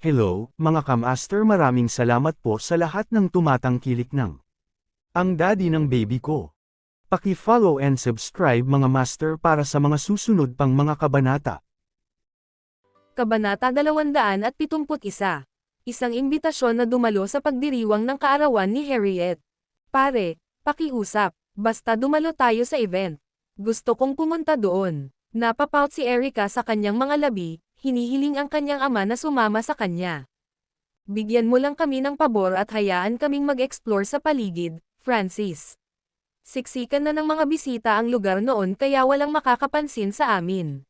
Hello, mga kamaster, maraming salamat po sa lahat ng tumatangkilik ng ang daddy ng baby ko. Paki-follow and subscribe mga master para sa mga susunod pang mga kabanata. Kabanata 271. Isang imbitasyon na dumalo sa pagdiriwang ng kaarawan ni Harriet. Pare, pakiusap, basta dumalo tayo sa event. Gusto kong pumunta doon. Napapout si Erica sa kanyang mga labi, hinihiling ang kanyang ama na sumama sa kanya. Bigyan mo lang kami ng pabor at hayaan kaming mag-explore sa paligid, Francis. Siksikan na ng mga bisita ang lugar noon kaya walang makakapansin sa amin.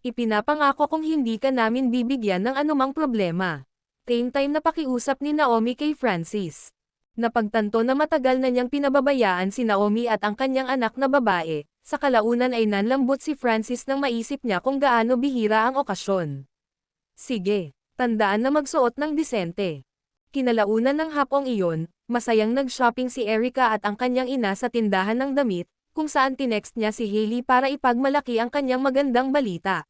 Ipinapangako kong hindi ka namin bibigyan ng anumang problema. Same time na pakiusap ni Naomi kay Francis. Napagtanto na matagal na niyang pinababayaan si Naomi at ang kanyang anak na babae, sa kalaunan ay nanlambot si Francis nang maisip niya kung gaano bihira ang okasyon. Sige, tandaan na magsuot ng disente. Kinalaunan ng hapong iyon, masayang nag-shopping si Erica at ang kanyang ina sa tindahan ng damit, kung saan tinext niya si Hailey para ipagmalaki ang kanyang magandang balita.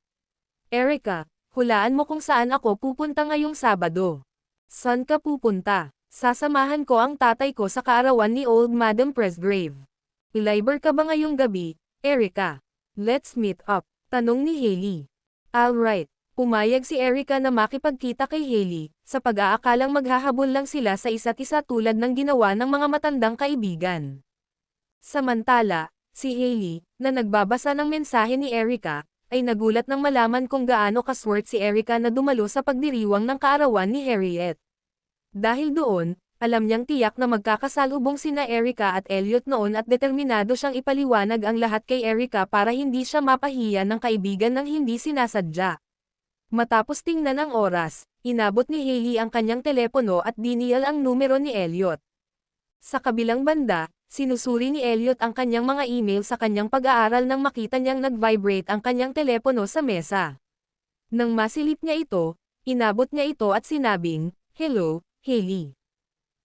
Erica, hulaan mo kung saan ako pupunta ngayong Sabado. Saan ka pupunta? Sasamahan ko ang tatay ko sa kaarawan ni Old Madam Presgrave. Liber ka ba ngayong gabi, Erica? Let's meet up, tanong ni Hailey. Alright, pumayag si Erica na makipagkita kay Hailey, sa pag-aakalang maghahabol lang sila sa isa't isa tulad ng ginawa ng mga matandang kaibigan. Samantala, si Hailey, na nagbabasa ng mensahe ni Erica, ay nagulat nang malaman kung gaano kaswert si Erica na dumalo sa pagdiriwang ng kaarawan ni Harriet. Dahil doon, alam niyang tiyak na magkakasalubong sina Erica at Elliot noon at determinado siyang ipaliwanag ang lahat kay Erica para hindi siya mapahiya ng kaibigan ng hindi sinasadya. Matapos tingnan ang oras, inabot ni Hailey ang kanyang telepono at diniyal ang numero ni Elliot. Sa kabilang banda, sinusuri ni Elliot ang kanyang mga email sa kanyang pag-aaral nang makita niyang nag-vibrate ang kanyang telepono sa mesa. Nang masilip niya ito, inabot niya ito at sinabing, "Hello, Hailey.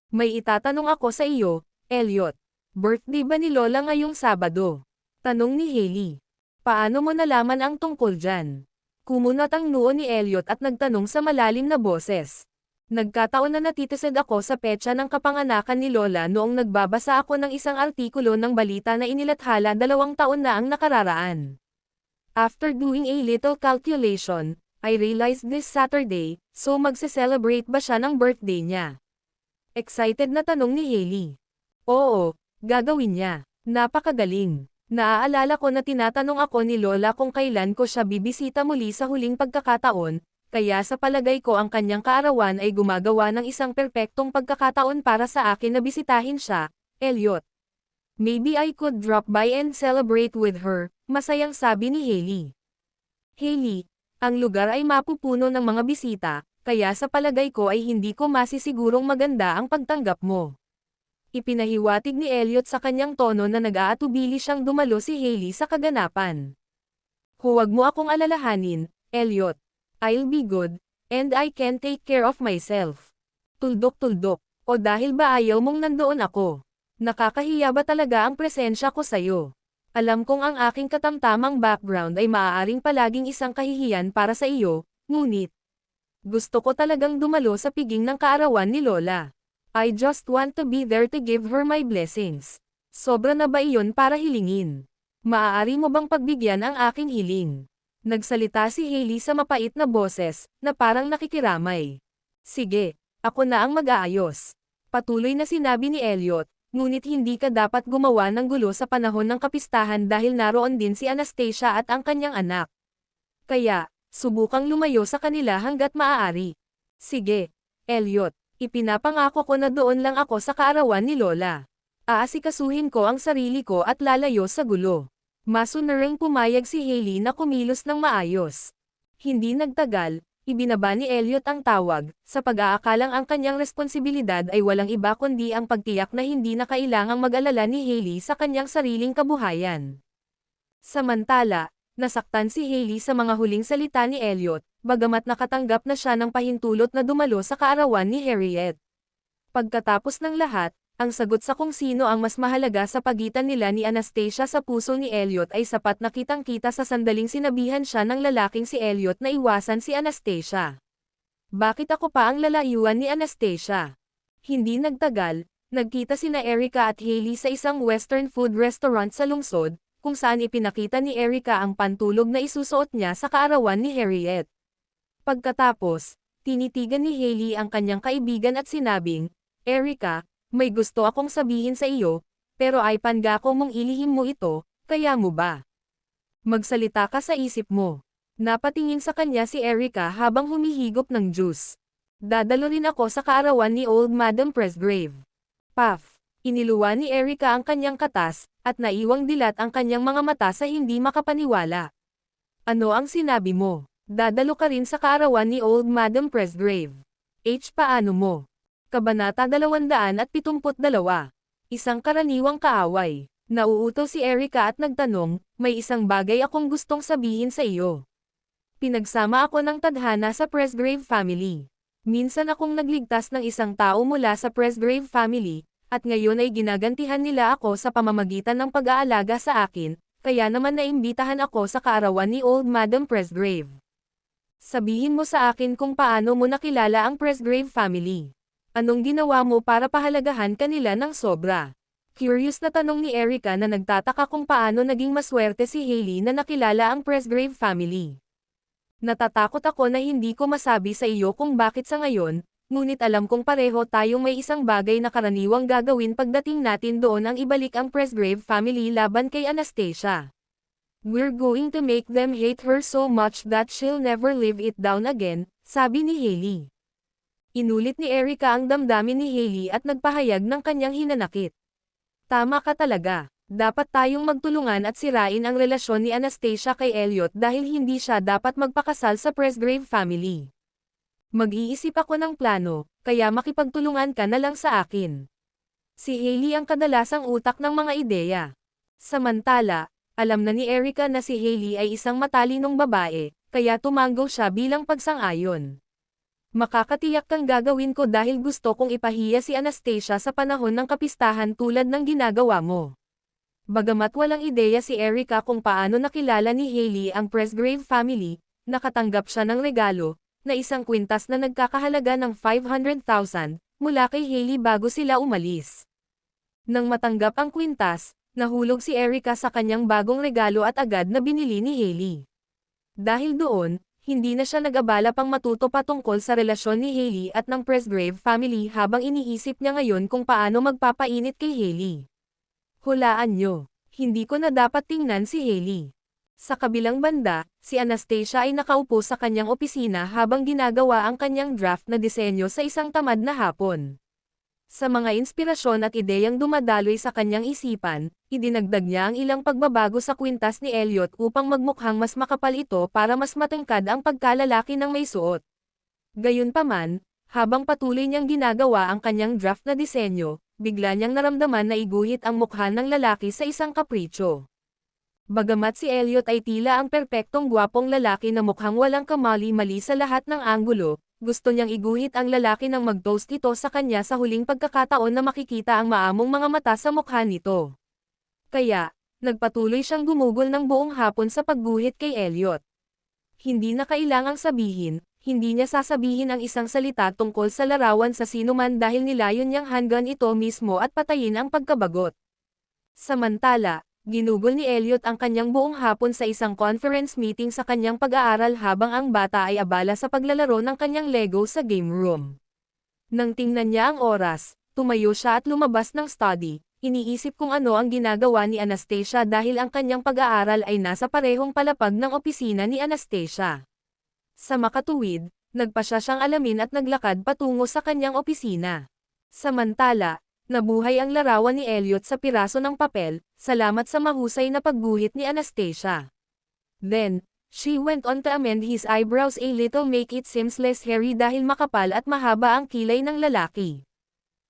May itatanong ako sa iyo, Elliot. Birthday ba ni Lola ngayong Sabado?" Tanong ni Hailey. "Paano mo nalaman ang tungkol dyan?" Kumunat ang noo ni Elliot at nagtanong sa malalim na boses. "Nagkataon na natitisod ako sa petsa ng kapanganakan ni Lola noong nagbabasa ako ng isang artikulo ng balita na inilathala 2 taon na ang nakararaan. After doing a little calculation, I realized this Saturday, so magse-celebrate ba siya ng birthday niya?" Excited na tanong ni Hailey. "Oo, gagawin niya. Napakagaling. Naaalala ko na tinatanong ako ni Lola kung kailan ko siya bibisita muli sa huling pagkakataon, kaya sa palagay ko ang kanyang kaarawan ay gumagawa ng isang perpektong pagkakataon para sa akin na bisitahin siya, Elliot. Maybe I could drop by and celebrate with her," masayang sabi ni Hailey. "Hailey, ang lugar ay mapupuno ng mga bisita, kaya sa palagay ko ay hindi ko masisigurong maganda ang pagtanggap mo." Ipinahiwatig ni Elliot sa kanyang tono na nag-aatubili siyang dumalo si Hailey sa kaganapan. "Huwag mo akong alalahanin, Elliot. I'll be good, and I can take care of myself." Tuldok-tuldok. "O dahil ba ayaw mong nandoon ako? Nakakahiya ba talaga ang presensya ko sa'yo? Alam kong ang aking katamtamang background ay maaaring palaging isang kahihiyan para sa iyo, ngunit gusto ko talagang dumalo sa piging ng kaarawan ni Lola. I just want to be there to give her my blessings. Sobra na ba iyon para hilingin? Maaari mo bang pagbigyan ang aking hiling?" Nagsalita si Hailey sa mapait na boses, na parang nakikiramay. "Sige, ako na ang mag-aayos." Patuloy na sinabi ni Elliot, "Ngunit hindi ka dapat gumawa ng gulo sa panahon ng kapistahan dahil naroon din si Anastasia at ang kanyang anak. Kaya, subukang lumayo sa kanila hanggat maaari." "Sige, Elliot. Ipinapangako ko na doon lang ako sa kaarawan ni Lola. Aasikasuhin ko ang sarili ko at lalayo sa gulo." Masunarang pumayag si Hailey na kumilos ng maayos. Hindi nagtagal, ibinaba ni Elliot ang tawag, sa pag-aakalang ang kanyang responsibilidad ay walang iba kundi ang pagtiyak na hindi na kailangang mag-alala ni Hailey sa kanyang sariling kabuhayan. Samantala, nasaktan si Hailey sa mga huling salita ni Elliot, bagamat nakatanggap na siya ng pahintulot na dumalo sa kaarawan ni Harriet. Pagkatapos ng lahat, ang sagot sa kung sino ang mas mahalaga sa pagitan nila ni Anastasia sa puso ni Elliot ay sapat na kitang-kita sa sandaling sinabihan siya ng lalaking si Elliot na iwasan si Anastasia. Bakit ako pa ang lalayuan ni Anastasia? Hindi nagtagal, nagkita sina Erica at Hailey sa isang western food restaurant sa lungsod, kung saan ipinakita ni Erica ang pantulog na isusuot niya sa kaarawan ni Harriet. Pagkatapos, tinitigan ni Hailey ang kanyang kaibigan at sinabing, Erica, may gusto akong sabihin sa iyo, pero ay panga ko mong ilihim mo ito, kaya mo ba? Magsalita ka sa isip mo. Napatingin sa kanya si Erica habang humihigop ng juice. Dadalo rin ako sa kaarawan ni Old Madam Presgrave. Puff. Iniluwa ni Erica ang kanyang katas, at naiwang dilat ang kanyang mga mata sa hindi makapaniwala. Ano ang sinabi mo? Dadalo ka rin sa kaarawan ni Old Madam Presgrave. Paano mo? Kabanata 272. Isang karaniwang kaaway. Nauuto si Erica at nagtanong, may isang bagay akong gustong sabihin sa iyo. Pinagsama ako ng tadhana sa Presgrave family. Minsan akong nagligtas ng isang tao mula sa Presgrave family, at ngayon ay ginagantihan nila ako sa pamamagitan ng pag-aalaga sa akin, kaya naman naimbitahan ako sa kaarawan ni Old Madam Presgrave. Sabihin mo sa akin kung paano mo nakilala ang Presgrave family. Anong ginawa mo para pahalagahan kanila ng sobra? Curious na tanong ni Erica na nagtataka kung paano naging maswerte si Hailey na nakilala ang Presgrave family. Natatakot ako na hindi ko masabi sa iyo kung bakit sa ngayon, ngunit alam kong pareho tayong may isang bagay na karaniwang gagawin pagdating natin doon ang ibalik ang Presgrave family laban kay Anastasia. We're going to make them hate her so much that she'll never live it down again, sabi ni Hailey. Inulit ni Erica ang damdamin ni Hailey at nagpahayag ng kanyang hinanakit. Tama ka talaga. Dapat tayong magtulungan at sirain ang relasyon ni Anastasia kay Elliot dahil hindi siya dapat magpakasal sa Presgrave family. Mag-iisip ako ng plano, kaya makipagtulungan ka na lang sa akin. Si Hailey ang kadalasang utak ng mga ideya. Samantala, alam na ni Erica na si Hailey ay isang matalinong babae, kaya tumango siya bilang pagsang-ayon. Makakatiyak kang gagawin ko dahil gusto kong ipahiya si Anastasia sa panahon ng kapistahan tulad ng ginagawa mo. Bagamat walang ideya si Erica kung paano nakilala ni Hailey ang Presgrave family, nakatanggap siya ng regalo, na isang kwintas na nagkakahalaga ng 500,000, mula kay Hailey bago sila umalis. Nang matanggap ang kwintas, nahulog si Erica sa kanyang bagong regalo at agad na binili ni Hailey. Dahil doon, hindi na siya nag-abala pang matuto patungkol sa relasyon ni Hailey at ng Presgrave family habang iniisip niya ngayon kung paano magpapainit kay Hailey. Hulaan nyo, hindi ko na dapat tingnan si Hailey. Sa kabilang banda, si Anastasia ay nakaupo sa kanyang opisina habang ginagawa ang kanyang draft na disenyo sa isang tamad na hapon. Sa mga inspirasyon at ideyang dumadaloy sa kanyang isipan, idinagdag niya ang ilang pagbabago sa kwintas ni Elliot upang magmukhang mas makapal ito para mas matangkad ang pagkalalaki ng may suot. Gayunpaman, habang patuloy niyang ginagawa ang kanyang draft na disenyo, bigla niyang naramdaman na iguhit ang mukha ng lalaki sa isang kapritsyo. Bagamat si Elliot ay tila ang perpektong gwapong lalaki na mukhang walang kamali-mali sa lahat ng anggulo, gusto niyang iguhit ang lalaki nang mag-toast ito sa kanya sa huling pagkakataon na makikita ang maamong mga mata sa mukha nito. Kaya, nagpatuloy siyang gumugol ng buong hapon sa pagguhit kay Elliot. Hindi na kailangang sabihin, hindi niya sasabihin ang isang salita tungkol sa larawan sa sinuman dahil nilayon niyang handgun ito mismo at patayin ang pagkabagot. Samantala, ginugol ni Elliot ang kanyang buong hapon sa isang conference meeting sa kanyang pag-aaral habang ang bata ay abala sa paglalaro ng kanyang Lego sa game room. Nang tingnan niya ang oras, tumayo siya at lumabas ng study, iniisip kung ano ang ginagawa ni Anastasia dahil ang kanyang pag-aaral ay nasa parehong palapag ng opisina ni Anastasia. Sa makatuwid, nagpasya siyang alamin at naglakad patungo sa kanyang opisina. Samantala, nabuhay ang larawan ni Elliot sa piraso ng papel, salamat sa mahusay na pagguhit ni Anastasia. Then, she went on to amend his eyebrows a little make it seems less hairy dahil makapal at mahaba ang kilay ng lalaki.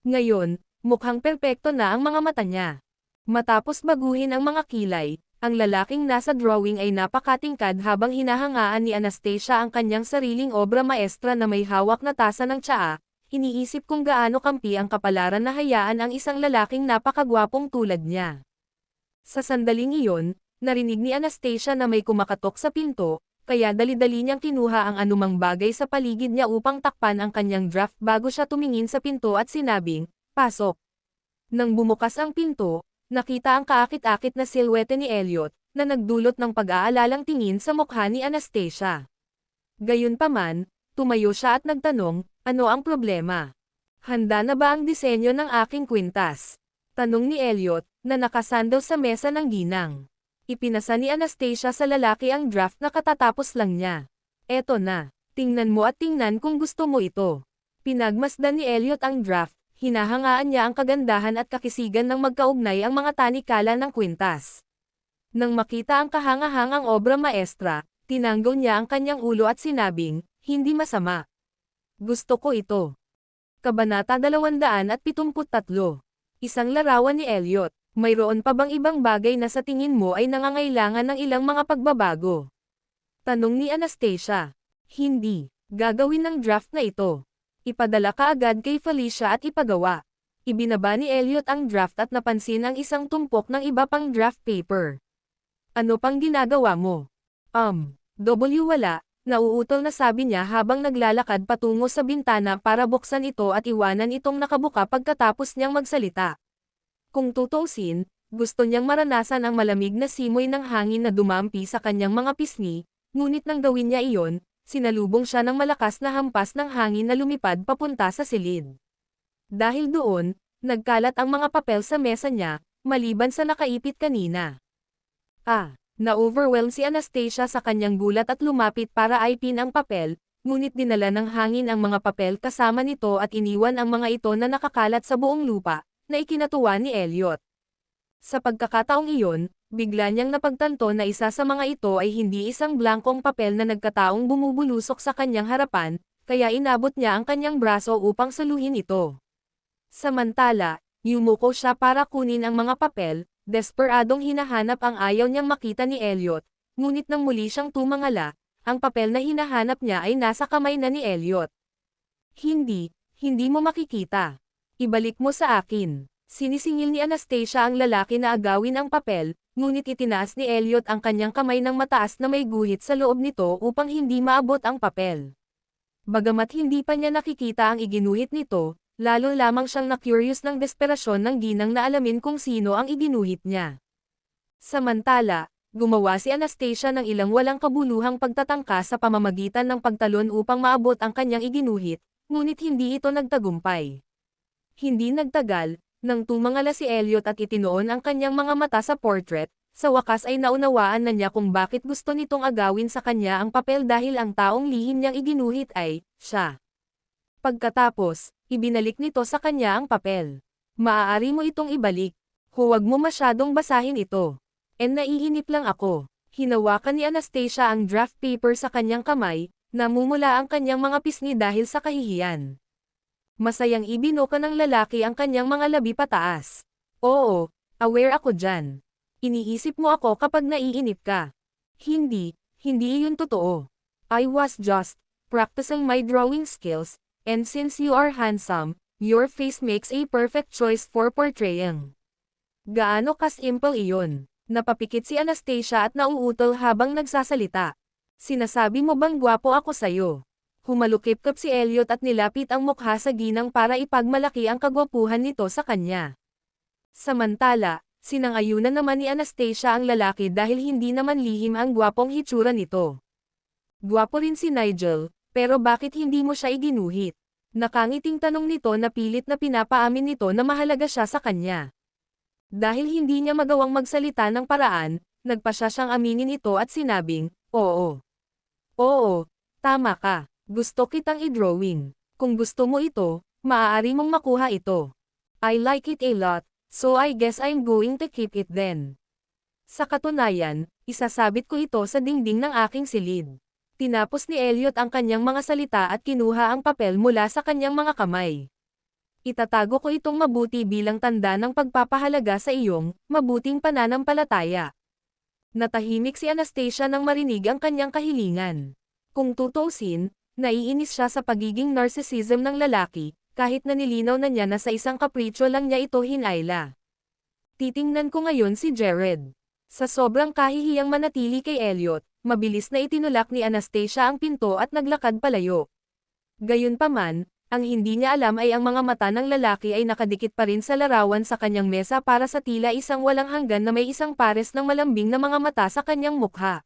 Ngayon, mukhang perpekto na ang mga mata niya. Matapos baguhin ang mga kilay, ang lalaking nasa drawing ay napakatingkad habang hinahangaan ni Anastasia ang kanyang sariling obra maestra na may hawak na tasa ng tsaa. Iniisip kung gaano kampi ang kapalaran na hayaan ang isang lalaking napakagwapong tulad niya. Sa sandaling iyon, narinig ni Anastasia na may kumakatok sa pinto, kaya dali-dali niyang kinuha ang anumang bagay sa paligid niya upang takpan ang kanyang draft bago siya tumingin sa pinto at sinabing, "Pasok." Nang bumukas ang pinto, nakita ang kaakit-akit na silhwete ni Elliot, na nagdulot ng pag-aalalang tingin sa mukha ni Anastasia. Gayunpaman, tumayo siya at nagtanong, "Ano ang problema? Handa na ba ang disenyo ng aking kwintas?" Tanong ni Elliot, na nakasando sa mesa ng ginang. Ipinasa ni Anastasia sa lalaki ang draft na katatapos lang niya. "Eto na, tingnan mo at tingnan kung gusto mo ito." Pinagmasdan ni Elliot ang draft, hinahangaan niya ang kagandahan at kakisigan ng magkaugnay ang mga tanikala ng kwintas. Nang makita ang kahangahangang obra maestra, tinanggo niya ang kanyang ulo at sinabing, "Hindi masama. Gusto ko ito." Kabanata 273. Isang larawan ni Elliot. Mayroon pa bang ibang bagay na sa tingin mo ay nangangailangan ng ilang mga pagbabago? Tanong ni Anastasia. "Hindi. Gagawin ng draft na ito. Ipadala ka agad kay Felicia at ipagawa." Ibinaba ni Elliot ang draft at napansin ang isang tumpok ng iba pang draft paper. "Ano pang ginagawa mo?" Wala, nauutol na sabi niya habang naglalakad patungo sa bintana para buksan ito at iwanan itong nakabuka pagkatapos niyang magsalita. Kung tutuusin, gusto niyang maranasan ang malamig na simoy ng hangin na dumampi sa kanyang mga pisngi, ngunit nang gawin niya iyon, sinalubong siya ng malakas na hampas ng hangin na lumipad papunta sa silid. Dahil doon, nagkalat ang mga papel sa mesa niya, maliban sa nakaipit kanina. Na-overwhelm si Anastasia sa kanyang gulat at lumapit para aipin ang papel, ngunit dinala ng hangin ang mga papel kasama nito at iniwan ang mga ito na nakakalat sa buong lupa, na ikinatuwa ni Elliot. Sa pagkakataong iyon, bigla niyang napagtanto na isa sa mga ito ay hindi isang blankong papel na nagkataong bumubulusok sa kanyang harapan, kaya inabot niya ang kanyang braso upang saluhin ito. Samantala, yumuko siya para kunin ang mga papel, desperadong hinahanap ang ayaw niyang makita ni Elliot, ngunit nang muli siyang tumangala, ang papel na hinahanap niya ay nasa kamay na ni Elliot. Hindi mo makikita. Ibalik mo sa akin." Sinisingil ni Anastasia ang lalaki na agawin ang papel, ngunit itinaas ni Elliot ang kanyang kamay ng mataas na may guhit sa loob nito upang hindi maabot ang papel. Bagamat hindi pa niya nakikita ang iginuhit nito, lalo lamang siyang na-curious ng desperasyon ng ginang na alamin kung sino ang iginuhit niya. Samantala, gumawa si Anastasia ng ilang walang kabuluhang pagtatangka sa pamamagitan ng pagtalon upang maabot ang kanyang iginuhit, ngunit hindi ito nagtagumpay. Hindi nagtagal, nang tumangala si Elliot at itinoon ang kanyang mga mata sa portrait, sa wakas ay naunawaan na niya kung bakit gusto nitong agawin sa kanya ang papel dahil ang taong lihim niyang iginuhit ay, siya. Pagkatapos, ibinalik nito sa kanya ang papel. "Maaari mo itong ibalik. Huwag mo masyadong basahin ito. Naiinip lang ako." Hinawakan ni Anastasia ang draft paper sa kanyang kamay, namumula ang kanyang mga pisngi dahil sa kahihiyan. Masayang ibinuka ng lalaki ang kanyang mga labi pataas. "Oo, aware ako dyan. Iniisip mo ako kapag naiinip ka." Hindi iyon totoo. "I was just practicing my drawing skills, and since you are handsome, your face makes a perfect choice for portraying." Gaano ka-simple iyon? Napapikit si Anastasia at nauutol habang nagsasalita. "Sinasabi mo bang gwapo ako sayo?" Humalukip-kap si Elliot at nilapit ang mukha sa ginang para ipagmalaki ang kagwapuhan nito sa kanya. Samantala, sinang-ayunan naman ni Anastasia ang lalaki dahil hindi naman lihim ang gwapong hitsura nito. "Gwapo rin si Nigel, pero bakit hindi mo siya iginuhit?" Nakangiting tanong nito na pilit na pinapaamin nito na mahalaga siya sa kanya. Dahil hindi niya magawang magsalita ng paraan, nagpasya siyang aminin ito at sinabing, "Oo. Tama ka. Gusto kitang i-drawing. Kung gusto mo ito, maaari mong makuha ito. I like it a lot, so I guess I'm going to keep it then." Sa katunayan, isasabit ko ito sa dingding ng aking silid. Tinapos ni Elliot ang kanyang mga salita at kinuha ang papel mula sa kanyang mga kamay. "Itatago ko itong mabuti bilang tanda ng pagpapahalaga sa iyong mabuting pananampalataya." Natahimik si Anastasia nang marinig ang kanyang kahilingan. Kung tutuusin, naiinis siya sa pagiging narcissism ng lalaki, kahit na nilinaw na niya na sa isang kapritsyo lang niya ito hinayla. Titingnan ko ngayon si Jared. Sa sobrang kahihiyang manatili kay Elliot, mabilis na itinulak ni Anastasia ang pinto at naglakad palayo. Gayunpaman, ang hindi niya alam ay ang mga mata ng lalaki ay nakadikit pa rin sa larawan sa kanyang mesa para sa tila isang walang hanggan na may isang pares ng malambing na mga mata sa kanyang mukha.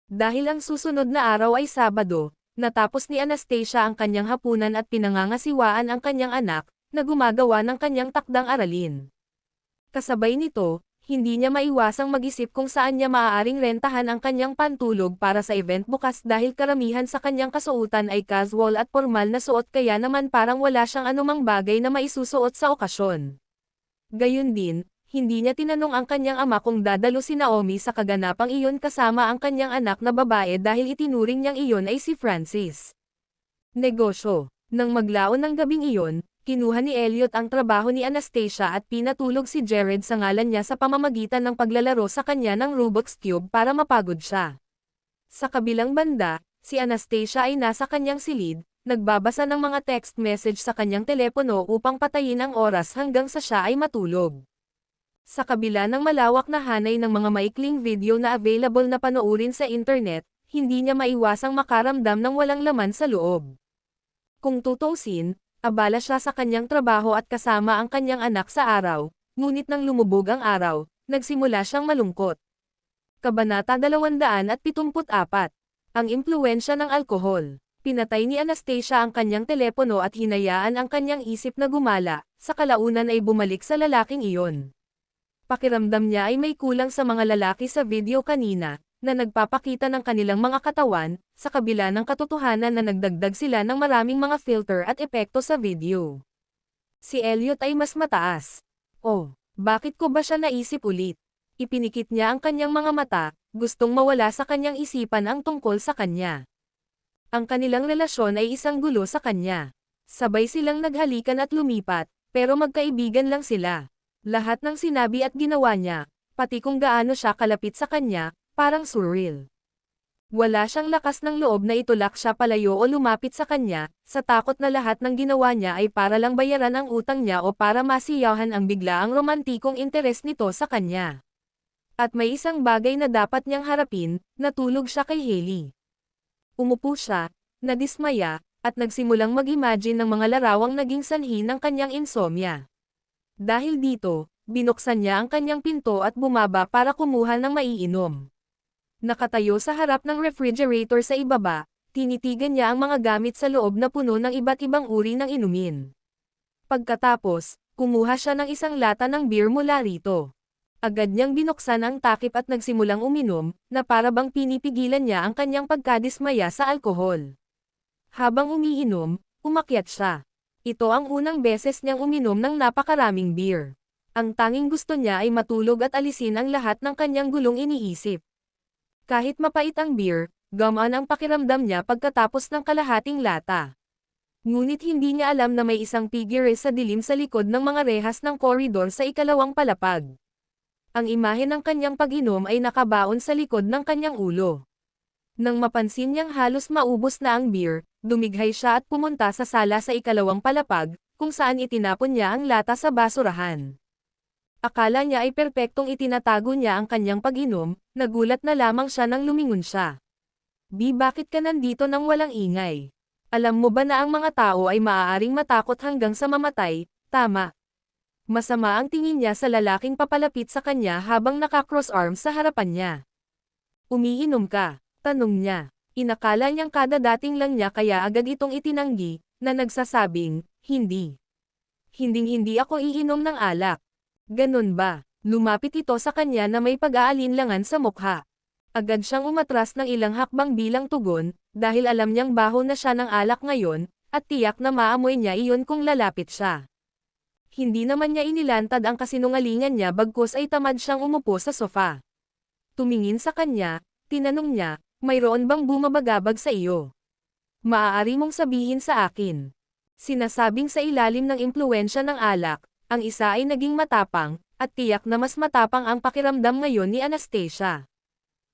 Dahil ang susunod na araw ay Sabado, natapos ni Anastasia ang kanyang hapunan at pinangangasiwaan ang kanyang anak, na gumagawa ng kanyang takdang aralin. Kasabay nito, hindi niya maiwasang mag-isip kung saan niya maaaring rentahan ang kanyang pantulog para sa event bukas dahil karamihan sa kanyang kasuotan ay casual at formal na suot kaya naman parang wala siyang anumang bagay na maisusuot sa okasyon. Gayun din, hindi niya tinanong ang kanyang ama kung dadalo si Naomi sa kaganapang iyon kasama ang kanyang anak na babae dahil itinuring niyang iyon ay si Francis. Negosyo. Nang maglaon ng gabing iyon, kinuha ni Elliot ang trabaho ni Anastasia at pinatulog si Jared sa ngalan niya sa pamamagitan ng paglalaro sa kanya ng Rubik's Cube para mapagod siya. Sa kabilang banda, si Anastasia ay nasa kanyang silid, nagbabasa ng mga text message sa kanyang telepono upang patayin ang oras hanggang sa siya ay matulog. Sa kabila ng malawak na hanay ng mga maikling video na available na panoorin sa internet, hindi niya maiwasang makaramdam ng walang laman sa loob. Kung tutuusin, abala siya sa kanyang trabaho at kasama ang kanyang anak sa araw, ngunit nang lumubog ang araw, nagsimula siyang malungkot. Kabanata 274. Ang impluwensya ng alkohol. Pinatay ni Anastasia ang kanyang telepono at hinayaan ang kanyang isip na gumala, sa kalaunan ay bumalik sa lalaking iyon. Pakiramdam niya ay may kulang sa mga lalaki sa video kanina, na nagpapakita ng kanilang mga katawan, sa kabila ng katotohanan na nagdagdag sila ng maraming mga filter at epekto sa video. Si Elliot ay mas mataas. Oh, bakit ko ba siya naisip ulit? Ipinikit niya ang kanyang mga mata, gustong mawala sa kanyang isipan ang tungkol sa kanya. Ang kanilang relasyon ay isang gulo sa kanya. Sabay silang naghalikan at lumipat, pero magkaibigan lang sila. Lahat ng sinabi at ginawa niya, pati kung gaano siya kalapit sa kanya, parang surreal. Wala siyang lakas ng loob na itulak siya palayo o lumapit sa kanya, sa takot na lahat ng ginawa niya ay para lang bayaran ang utang niya o para masiyahan ang biglaang romantikong interes nito sa kanya. At may isang bagay na dapat niyang harapin, natulog siya kay Hailey. Umupo siya, nadismaya, at nagsimulang mag-imagine ng mga larawang naging sanhi ng kanyang insomnia. Dahil dito, binuksan niya ang kanyang pinto at bumaba para kumuha ng maiinom. Nakatayo sa harap ng refrigerator sa ibaba, tinitigan niya ang mga gamit sa loob na puno ng iba't ibang uri ng inumin. Pagkatapos, kumuha siya ng isang lata ng beer mula rito. Agad niyang binuksan ang takip at nagsimulang uminom, na para bang pinipigilan niya ang kanyang pagkadismaya sa alkohol. Habang umiinom, umakyat siya. Ito ang unang beses niyang uminom ng napakaraming beer. Ang tanging gusto niya ay matulog at alisin ang lahat ng kanyang gulong iniisip. Kahit mapait ang beer, gumaan ang pakiramdam niya pagkatapos ng kalahating lata. Ngunit hindi niya alam na may isang figure sa dilim sa likod ng mga rehas ng koridor sa ikalawang palapag. Ang imahe ng kanyang pag-inom ay nakabaon sa likod ng kanyang ulo. Nang mapansin niyang halos maubos na ang beer, dumighay siya at pumunta sa sala sa ikalawang palapag, kung saan itinapon niya ang lata sa basurahan. Akala niya ay perpektong itinatago niya ang kanyang pag-inom, nagulat na lamang siya nang lumingon siya. Bakit ka nandito nang walang ingay? Alam mo ba na ang mga tao ay maaaring matakot hanggang sa mamatay, tama? Masama ang tingin niya sa lalaking papalapit sa kanya habang naka-cross arms sa harapan niya. Umiinom ka? Tanong niya. Inakala niyang kadadating lang niya kaya agad itong itinanggi, na nagsasabing, hindi. Hinding-hindi ako iinom ng alak. Ganun ba? Lumapit ito sa kanya na may pag-aalinlangan sa mukha. Agad siyang umatras ng ilang hakbang bilang tugon, dahil alam niyang baho na siya ng alak ngayon, at tiyak na maamoy niya iyon kung lalapit siya. Hindi naman niya inilantad ang kasinungalingan niya bagkus ay tamad siyang umupo sa sofa. Tumingin sa kanya, tinanong niya, mayroon bang bumabagabag sa iyo? Maaari mong sabihin sa akin. Sinasabing sa ilalim ng impluwensya ng alak, ang isa ay naging matapang, at tiyak na mas matapang ang pakiramdam ngayon ni Anastasia.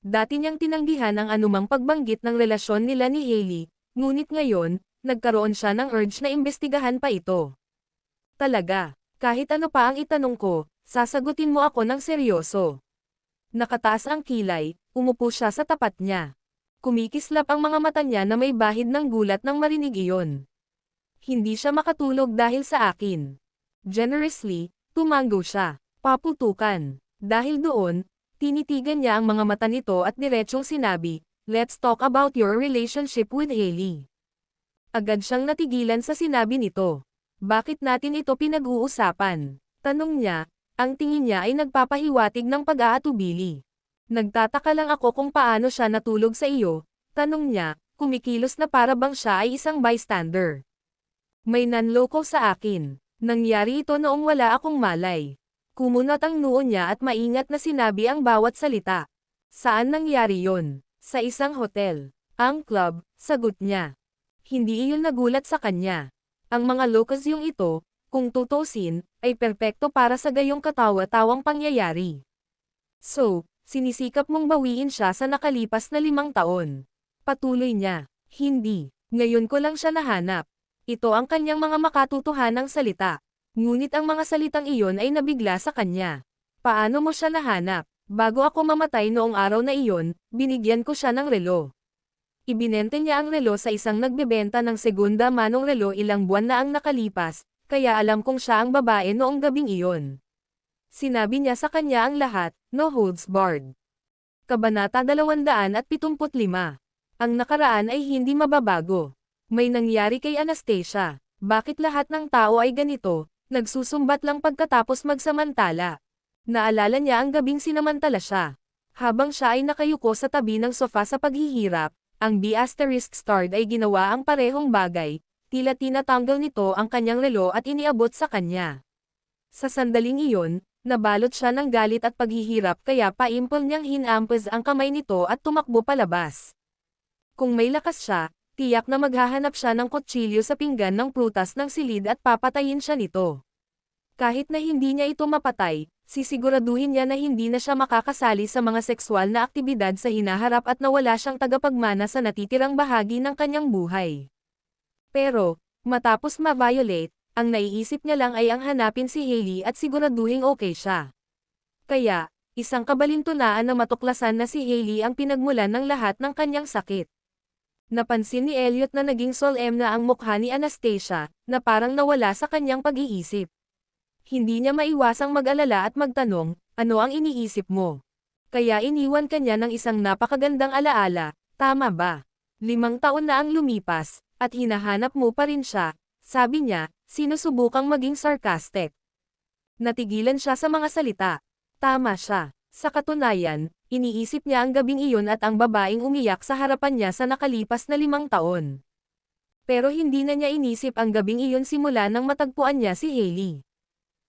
Dati niyang tinanggihan ang anumang pagbanggit ng relasyon nila ni Hailey, ngunit ngayon, nagkaroon siya ng urge na imbestigahan pa ito. Talaga, kahit ano pa ang itanong ko, sasagutin mo ako ng seryoso. Nakataas ang kilay, umupo siya sa tapat niya. Kumikislap ang mga mata niya na may bahid ng gulat nang marinig iyon. Hindi siya makatulog dahil sa akin. Generously, tumango siya. Paputukan. Dahil doon, tinitigan niya ang mga mata nito at diretsong sinabi, "Let's talk about your relationship with Hailey." Agad siyang natigilan sa sinabi nito. Bakit natin ito pinag-uusapan? Tanong niya, ang tingin niya ay nagpapahiwatig ng pag-aatubili. Nagtataka lang ako kung paano siya natulog sa iyo, tanong niya, kumikilos na para bang siya ay isang bystander. May nanloko sa akin. Nangyari ito noong wala akong malay. Kumunot ang noo niya at maingat na sinabi ang bawat salita. Saan nangyari yon? Sa isang hotel. Ang club, sagot niya. Hindi iyon nagulat sa kanya. Ang mga lokasyong ito, kung tutusin, ay perpekto para sa gayong katawa-tawang pangyayari. So, sinisikap mong bawiin siya sa nakalipas na 5 taon. Patuloy niya. Hindi. Ngayon ko lang siya nahanap. Ito ang kanyang mga makatutuhanang salita. Ngunit ang mga salitang iyon ay nabigla sa kanya. Paano mo siya nahanap? Bago ako mamatay noong araw na iyon, binigyan ko siya ng relo. Ibinente niya ang relo sa isang nagbebenta ng segunda manong relo ilang buwan na ang nakalipas, kaya alam kong siya ang babae noong gabing iyon. Sinabi niya sa kanya ang lahat, no holds barred. Kabanata 275. Ang nakaraan ay hindi mababago. May nangyari kay Anastasia. Bakit lahat ng tao ay ganito, nagsusumbat lang pagkatapos magsamantala? Naalala niya ang gabing sinamantala siya. Habang siya ay nakayuko sa tabi ng sofa sa paghihirap, ang B***** ay ginawa ang parehong bagay, tila tinatanggal nito ang kanyang relo at iniabot sa kanya. Sa sandaling iyon, nabalot siya ng galit at paghihirap kaya paimpol niyang hinampaz ang kamay nito at tumakbo palabas. Kung may lakas siya, tiyak na maghahanap siya ng kutsilyo sa pinggan ng prutas ng silid at papatayin siya nito. Kahit na hindi niya ito mapatay, sisiguraduhin niya na hindi na siya makakasali sa mga sexual na aktibidad sa hinaharap at nawala siyang tagapagmana sa natitirang bahagi ng kanyang buhay. Pero, matapos ma-violate, ang naiisip niya lang ay ang hanapin si Hailey at siguraduhing okay siya. Kaya, isang kabalintunaan na matuklasan na si Hailey ang pinagmulan ng lahat ng kanyang sakit. Napansin ni Elliot na naging solemn na ang mukha ni Anastasia, na parang nawala sa kanyang pag-iisip. Hindi niya maiwasang mag-alala at magtanong, ano ang iniisip mo? Kaya iniwan kanya ng isang napakagandang alaala, tama ba? 5 taon na ang lumipas, at hinahanap mo pa rin siya, sabi niya, sinusubukang maging sarcastic. Natigilan siya sa mga salita. Tama siya. Sa katunayan, iniisip niya ang gabing iyon at ang babaeng umiyak sa harapan niya sa nakalipas na 5 taon. Pero hindi na niya inisip ang gabing iyon simula nang matagpuan niya si Hailey.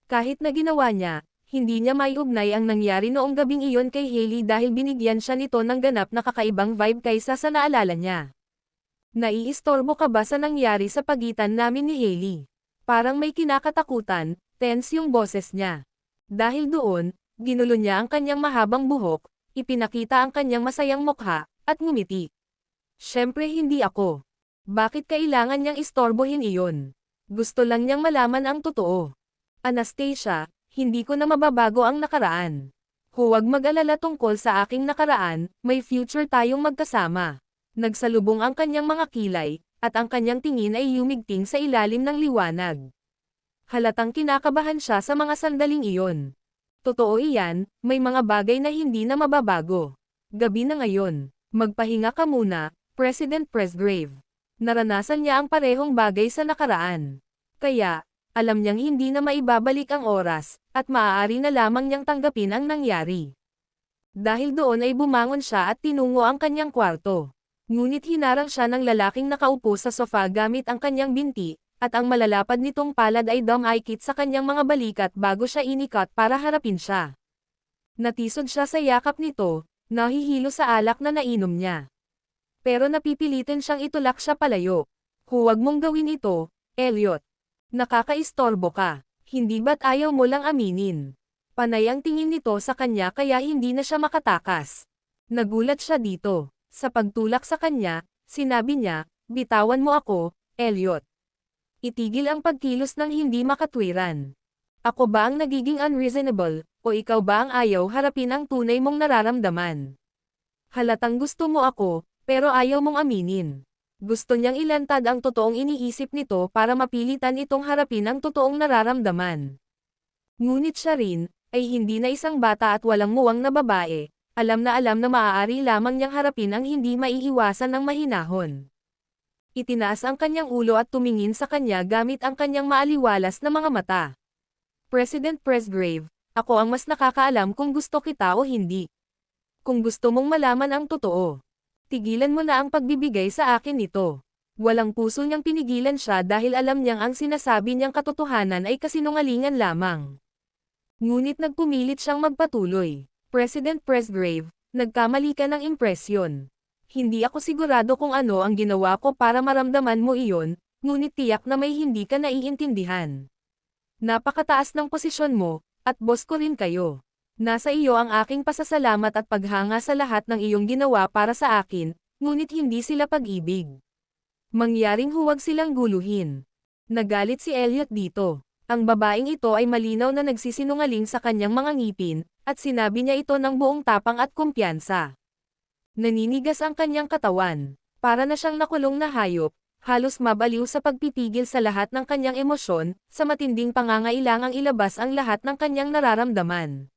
Kahit na ginawa niya, hindi niya maiugnay ang nangyari noong gabing iyon kay Hailey dahil binigyan siya nito ng ganap na kakaibang vibe kaysa sa naalala niya. Naiistorbo ka ba sa nangyari sa pagitan namin ni Hailey? Parang may kinakatakutan, tense yung boses niya. Dahil doon, ginulo niya ang kanyang mahabang buhok, ipinakita ang kanyang masayang mukha, at ngumiti. Siyempre hindi ako. Bakit kailangan niyang istorbohin iyon? Gusto lang niyang malaman ang totoo. Anastasia, hindi ko na mababago ang nakaraan. Huwag mag-alala tungkol sa aking nakaraan, may future tayong magkasama. Nagsalubong ang kanyang mga kilay, at ang kanyang tingin ay yumigting sa ilalim ng liwanag. Halatang kinakabahan siya sa mga sandaling iyon. Totoo iyan, may mga bagay na hindi na mababago. Gabi na ngayon, magpahinga ka muna, President Presgrave. Naranasan niya ang parehong bagay sa nakaraan. Kaya, alam niyang hindi na maibabalik ang oras, at maaari na lamang niyang tanggapin ang nangyari. Dahil doon ay bumangon siya at tinungo ang kanyang kwarto. Ngunit hinarang siya ng lalaking nakaupo sa sofa gamit ang kanyang binti, at ang malalapad nitong palad ay dumikit sa kanyang mga balikat bago siya inikat para harapin siya. Natisod siya sa yakap nito, nahihilo sa alak na nainom niya. Pero napipilitin siyang itulak siya palayo. Huwag mong gawin ito, Elliot. Nakakaistorbo ka. Hindi ba't ayaw mo lang aminin? Panay ang tingin nito sa kanya kaya hindi na siya makatakas. Nagulat siya dito. Sa pagtulak sa kanya, sinabi niya, bitawan mo ako, Elliot. Itigil ang pagkilos ng hindi makatwiran. Ako ba ang nagiging unreasonable, o ikaw ba ang ayaw harapin ang tunay mong nararamdaman? Halatang gusto mo ako, pero ayaw mong aminin. Gusto niyang ilantad ang totoong iniisip nito para mapilitan itong harapin ang totoong nararamdaman. Ngunit siya rin, ay hindi na isang bata at walang muwang na babae, alam na maaari lamang niyang harapin ang hindi maiiwasan ng mahinahon. Itinaas ang kanyang ulo at tumingin sa kanya gamit ang kanyang maaliwalas na mga mata. President Presgrave, ako ang mas nakakaalam kung gusto kita o hindi. Kung gusto mong malaman ang totoo, tigilan mo na ang pagbibigay sa akin nito. Walang puso niyang pinigilan siya dahil alam niyang ang sinasabi niyang katotohanan ay kasinungalingan lamang. Ngunit nagpumilit siyang magpatuloy. President Presgrave, nagkamali ka ng impresyon. Hindi ako sigurado kung ano ang ginawa ko para maramdaman mo iyon, ngunit tiyak na may hindi ka naiintindihan. Napakataas ng posisyon mo, at boss ko rin kayo. Nasa iyo ang aking pasasalamat at paghanga sa lahat ng iyong ginawa para sa akin, ngunit hindi sila pag-ibig. Mangyaring huwag silang guluhin. Nagalit si Elliot dito. Ang babaeng ito ay malinaw na nagsisinungaling sa kanyang mga ngipin, at sinabi niya ito ng buong tapang at kumpiyansa. Naninigas ang kanyang katawan. Para na siyang nakulong na hayop, halos mabaliw sa pagpipigil sa lahat ng kanyang emosyon, sa matinding pangangailangang ilabas ang lahat ng kanyang nararamdaman.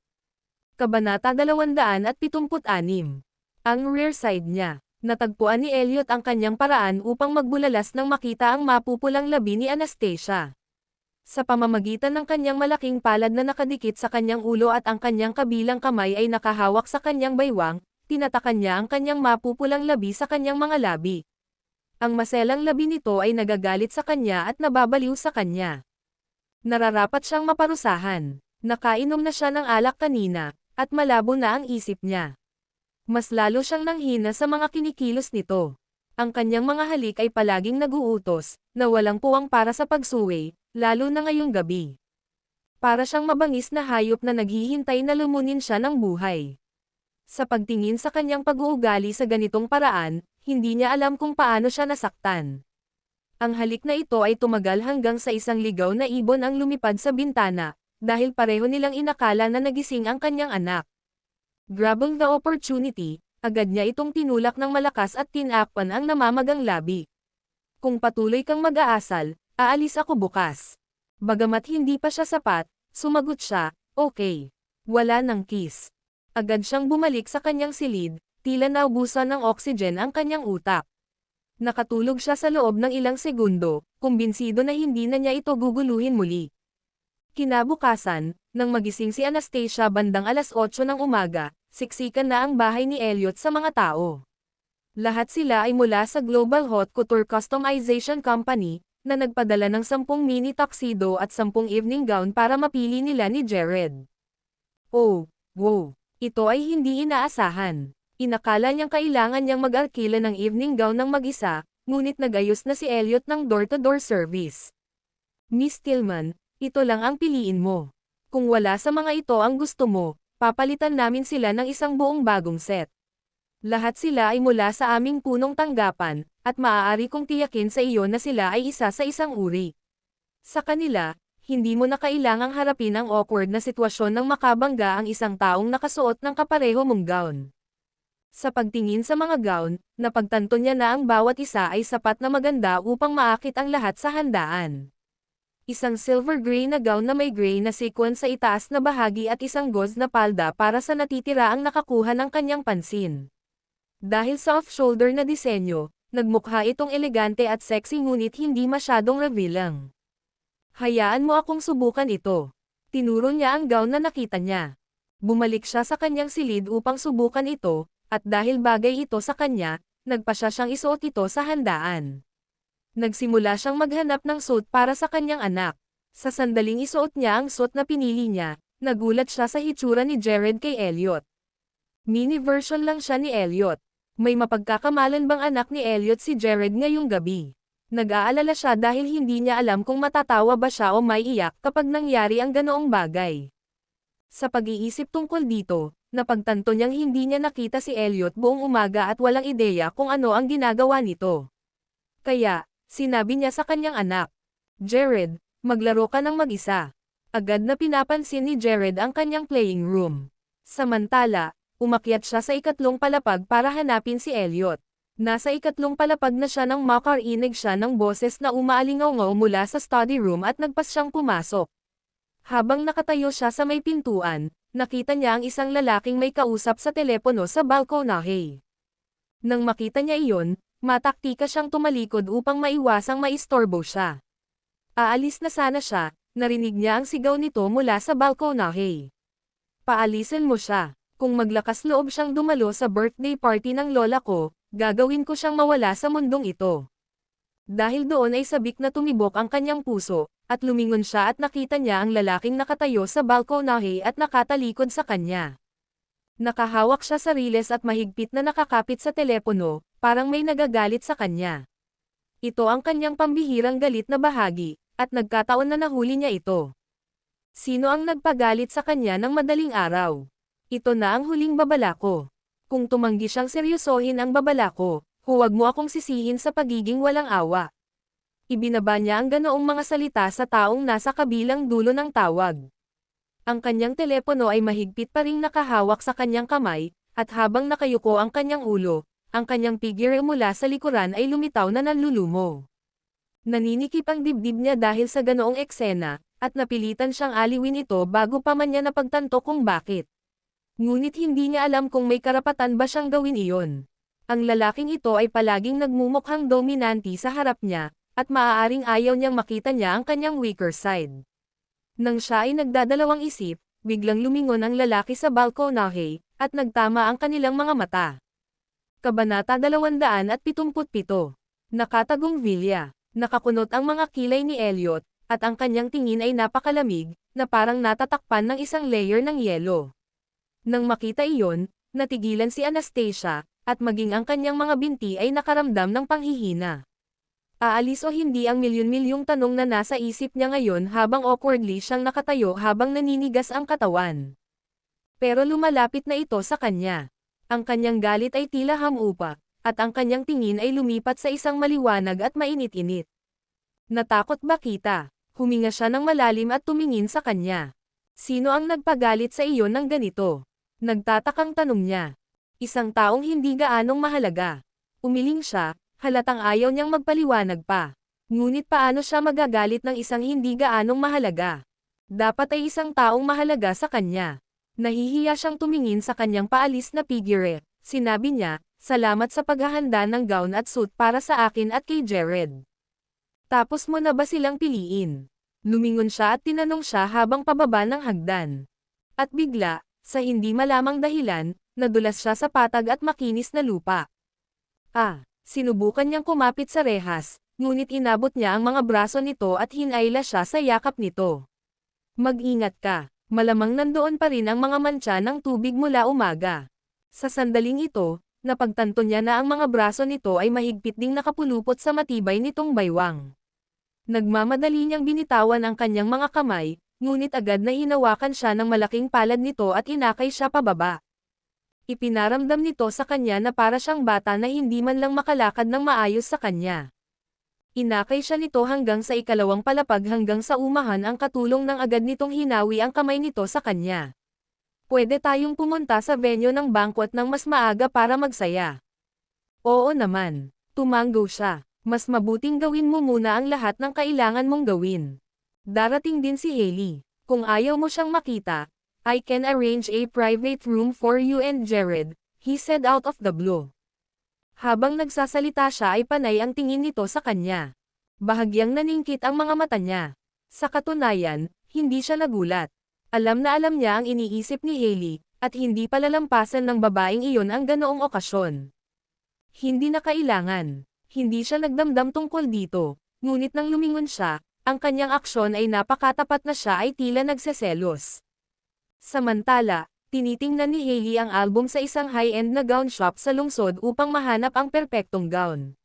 Kabanata 276. Ang rear side niya. Natagpuan ni Elliot ang kanyang paraan upang magbulalas nang makita ang mapupulang labi ni Anastasia. Sa pamamagitan ng kanyang malaking palad na nakadikit sa kanyang ulo at ang kanyang kabilang kamay ay nakahawak sa kanyang baywang, tinatakan niya ang kanyang mapupulang labi sa kanyang mga labi. Ang maselang labi nito ay nagagalit sa kanya at nababaliw sa kanya. Nararapat siyang maparusahan. Nakainom na siya ng alak kanina, at malabo na ang isip niya. Mas lalo siyang nanghina sa mga kinikilos nito. Ang kanyang mga halik ay palaging naguutos, na walang puwang para sa pagsuway, lalo na ngayong gabi. Para siyang mabangis na hayop na naghihintay na lumunin siya ng buhay. Sa pagtingin sa kanyang pag-uugali sa ganitong paraan, hindi niya alam kung paano siya nasaktan. Ang halik na ito ay tumagal hanggang sa isang ligaw na ibon ang lumipad sa bintana, dahil pareho nilang inakala na nagising ang kanyang anak. Grabbing the opportunity, agad niya itong tinulak ng malakas at tinakpan ang namamagang labi. Kung patuloy kang mag-aasal, aalis ako bukas. Bagamat hindi pa siya sapat, sumagot siya, okay. Wala nang kiss. Agad siyang bumalik sa kanyang silid, tila naubusan ng oxygen ang kanyang utak. Nakatulog siya sa loob ng ilang segundo, kumbinsido na hindi na niya ito guguluhin muli. Kinabukasan, nang magising si Anastasia bandang 8:00 ng umaga, siksikan na ang bahay ni Elliot sa mga tao. Lahat sila ay mula sa Global Haute Couture Customization Company, na nagpadala ng 10 mini tuxedo at 10 evening gown para mapili nila ni Jared. Oh, wow! Ito ay hindi inaasahan. Inakala niyang kailangan niyang mag-arkila ng evening gown ng mag-isa, ngunit nagayos na si Elliot ng door-to-door service. Miss Tillman, ito lang ang piliin mo. Kung wala sa mga ito ang gusto mo, papalitan namin sila ng isang buong bagong set. Lahat sila ay mula sa aming punong tanggapan, at maaari kong tiyakin sa iyo na sila ay isa sa isang uri. Sa kanila, hindi mo na kailangang harapin ang awkward na sitwasyon ng makabangga ang isang taong nakasuot ng kapareho mong gown. Sa pagtingin sa mga gown, napagtanto niya na ang bawat isa ay sapat na maganda upang maakit ang lahat sa handaan. Isang silver gray na gown na may gray na sequin sa itaas na bahagi at isang gauze na palda para sa natitira ang nakakuha ng kanyang pansin. Dahil sa off-shoulder na disenyo, nagmukha itong elegante at sexy ngunit hindi masyadong revealing. Hayaan mo akong subukan ito. Tinuro niya ang gown na nakita niya. Bumalik siya sa kanyang silid upang subukan ito, at dahil bagay ito sa kanya, nagpa siya siyang isuot ito sa handaan. Nagsimula siyang maghanap ng suit para sa kanyang anak. Sa sandaling isuot niya ang suit na pinili niya, nagulat siya sa hitsura ni Jared kay Elliot. Mini version lang siya ni Elliot. May mapagkakamalan bang anak ni Elliot si Jared ngayong gabi? Nag-aalala siya dahil hindi niya alam kung matatawa ba siya o may iyak kapag nangyari ang ganoong bagay. Sa pag-iisip tungkol dito, napagtanto niyang hindi niya nakita si Elliot buong umaga at walang ideya kung ano ang ginagawa nito. Kaya, sinabi niya sa kanyang anak, Jared, maglaro ka ng mag-isa. Agad na pinapansin ni Jared ang kanyang playing room. Samantala, umakyat siya sa ikatlong palapag para hanapin si Elliot. Nasa ikatlong palapag na siya nang makarinig siya ng boses na umaalingaw-ngaw mula sa study room at nagpas siyang pumasok. Habang nakatayo siya sa may pintuan, nakita niya ang isang lalaking may kausap sa telepono sa balkonahe. Nang makita niya iyon, mataktika siyang tumalikod upang maiwasang maistorbo siya. Aalis na sana siya, narinig niya ang sigaw nito mula sa balkonahe. Paalisin mo siya. Kung maglakas loob siyang dumalo sa birthday party ng lola ko, gagawin ko siyang mawala sa mundong ito. Dahil doon ay sabik na tumibok ang kanyang puso, at lumingon siya at nakita niya ang lalaking nakatayo sa balkonahe at nakatalikod sa kanya. Nakahawak siya sa riles at mahigpit na nakakapit sa telepono, parang may nagagalit sa kanya. Ito ang kanyang pambihirang galit na bahagi, at nagkataon na nahuli niya ito. Sino ang nagpagalit sa kanya ng madaling araw? Ito na ang huling babala ko. Kung tumanggi siyang seryosohin ang babala ko, huwag mo akong sisihin sa pagiging walang awa. Ibinaba niya ang ganoong mga salita sa taong nasa kabilang dulo ng tawag. Ang kanyang telepono ay mahigpit pa ring nakahawak sa kanyang kamay, at habang nakayuko ang kanyang ulo, ang kanyang figure mula sa likuran ay lumitaw na nanlulumo. Naninikip ang dibdib niya dahil sa ganoong eksena, at napilitan siyang aliwin ito bago pa man niya napagtanto kung bakit. Ngunit hindi niya alam kung may karapatan ba siyang gawin iyon. Ang lalaking ito ay palaging nagmumukhang dominanti sa harap niya, at maaaring ayaw niyang makita niya ang kanyang weaker side. Nang siya ay nagdadalawang isip, biglang lumingon ang lalaki sa balkonahe, at nagtama ang kanilang mga mata. Kabanata 277. Nakatagong Villa. Nakakunot ang mga kilay ni Elliot, at ang kanyang tingin ay napakalamig, na parang natatakpan ng isang layer ng yelo. Nang makita iyon, natigilan si Anastasia, at maging ang kanyang mga binti ay nakaramdam ng panghihina. Aalis o hindi ang milyon-milyong tanong na nasa isip niya ngayon habang awkwardly siyang nakatayo habang naninigas ang katawan. Pero lumalapit na ito sa kanya. Ang kanyang galit ay tila hamupa, at ang kanyang tingin ay lumipat sa isang maliwanag at mainit-init. Natakot ba kita? Huminga siya ng malalim at tumingin sa kanya. Sino ang nagpagalit sa iyo ng ganito? Nagtatakang tanong niya. Isang taong hindi gaanong mahalaga. Umiling siya, halatang ayaw niyang magpaliwanag pa. Ngunit paano siya magagalit ng isang hindi gaanong mahalaga? Dapat ay isang taong mahalaga sa kanya. Nahihiya siyang tumingin sa kanyang paalis na figure. Sinabi niya, salamat sa paghahanda ng gown at suit para sa akin at kay Jared. Tapos mo na ba silang piliin? Lumingon siya at tinanong siya habang pababa ng hagdan. At bigla, sa hindi malamang dahilan, nadulas siya sa patag at makinis na lupa. Sinubukan niyang kumapit sa rehas, ngunit inabot niya ang mga braso nito at hinayla siya sa yakap nito. Mag-ingat ka, malamang nandoon pa rin ang mga mantsa ng tubig mula umaga. Sa sandaling ito, napagtanto niya na ang mga braso nito ay mahigpit ding nakapulupot sa matibay nitong baywang. Nagmamadali niyang binitawan ang kanyang mga kamay, ngunit agad na hinawakan siya ng malaking palad nito at inakay siya pababa. Ipinaramdam nito sa kanya na para siyang bata na hindi man lang makalakad ng maayos sa kanya. Inakay siya nito hanggang sa ikalawang palapag hanggang sa umahan ang katulong ng agad nitong hinawi ang kamay nito sa kanya. Pwede tayong pumunta sa venue ng banquet ng mas maaga para magsaya. Oo naman. Tumanggo siya. Mas mabuting gawin mo muna ang lahat ng kailangan mong gawin. Darating din si Hailey. Kung ayaw mo siyang makita, I can arrange a private room for you and Jared, he said out of the blue. Habang nagsasalita siya ay panay ang tingin nito sa kanya. Bahagyang naningkit ang mga mata niya. Sa katunayan, hindi siya nagulat. Alam na alam niya ang iniisip ni Hailey, at hindi palalampasan ng babaeng iyon ang ganoong okasyon. Hindi na kailangan. Hindi siya nagdamdam tungkol dito, ngunit nang lumingon siya, ang kanyang aksyon ay napakatapat na siya ay tila nagseselos. Samantala, tinitingnan ni Hailey ang album sa isang high-end na gown shop sa lungsod upang mahanap ang perpektong gown.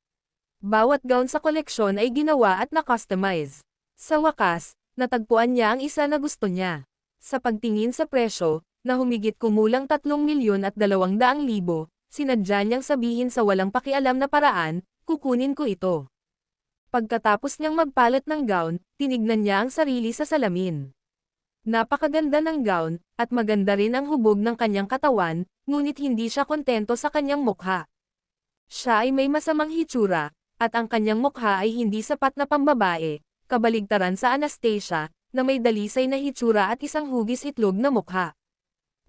Bawat gown sa koleksyon ay ginawa at na-customize. Sa wakas, natagpuan niya ang isa na gusto niya. Sa pagtingin sa presyo, na humigit kumulang 3,200,000, sinadya niyang sabihin sa walang pakialam na paraan, kukunin ko ito. Pagkatapos niyang magpalit ng gown, tinignan niya ang sarili sa salamin. Napakaganda ng gown, at maganda rin ang hubog ng kanyang katawan, ngunit hindi siya kontento sa kanyang mukha. Siya ay may masamang hitsura, at ang kanyang mukha ay hindi sapat na pambabae, kabaligtaran sa Anastasia, na may dalisay na hitsura at isang hugis itlog na mukha.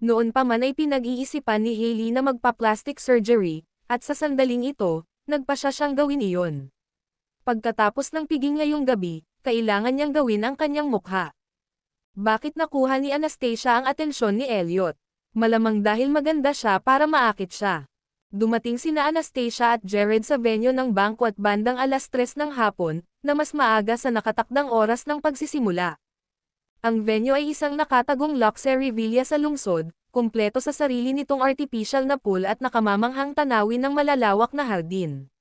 Noon pa man ay pinag-iisipan ni Hailey na magpa-plastic surgery, at sa sandaling ito, nagpa siya siyang gawin iyon. Pagkatapos ng piging ngayong gabi, kailangan niyang gawin ang kanyang mukha. Bakit nakuha ni Anastasia ang atensyon ni Elliot? Malamang dahil maganda siya para maakit siya. Dumating sina Anastasia at Jared sa venue ng banquet bandang 3:00 ng hapon, na mas maaga sa nakatakdang oras ng pagsisimula. Ang venue ay isang nakatagong luxury villa sa lungsod, kumpleto sa sarili nitong artificial na pool at nakamamanghang tanawin ng malalawak na hardin.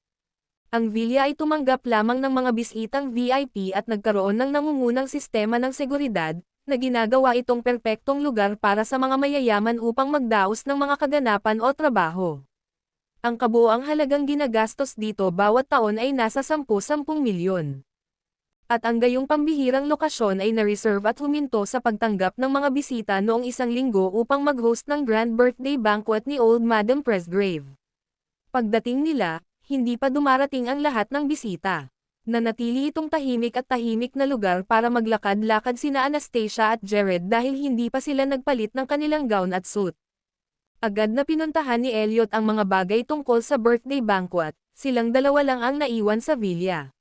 Ang villa ay tumanggap lamang ng mga bisitang VIP at nagkaroon ng nangungunang sistema ng seguridad, na ginagawa itong perpektong lugar para sa mga mayayaman upang magdaos ng mga kaganapan o trabaho. Ang kabuuang halagang ginagastos dito bawat taon ay nasa 10-10 milyon. At ang gayong pambihirang lokasyon ay na-reserve at huminto sa pagtanggap ng mga bisita noong 1 linggo upang mag-host ng grand birthday banquet ni Old Madam Presgrave. Pagdating nila, hindi pa dumarating ang lahat ng bisita. Nanatili itong tahimik na lugar para maglakad-lakad sina Anastasia at Jared dahil hindi pa sila nagpalit ng kanilang gown at suit. Agad na pinuntahan ni Elliot ang mga bagay tungkol sa birthday banquet, silang dalawa lang ang naiwan sa villa.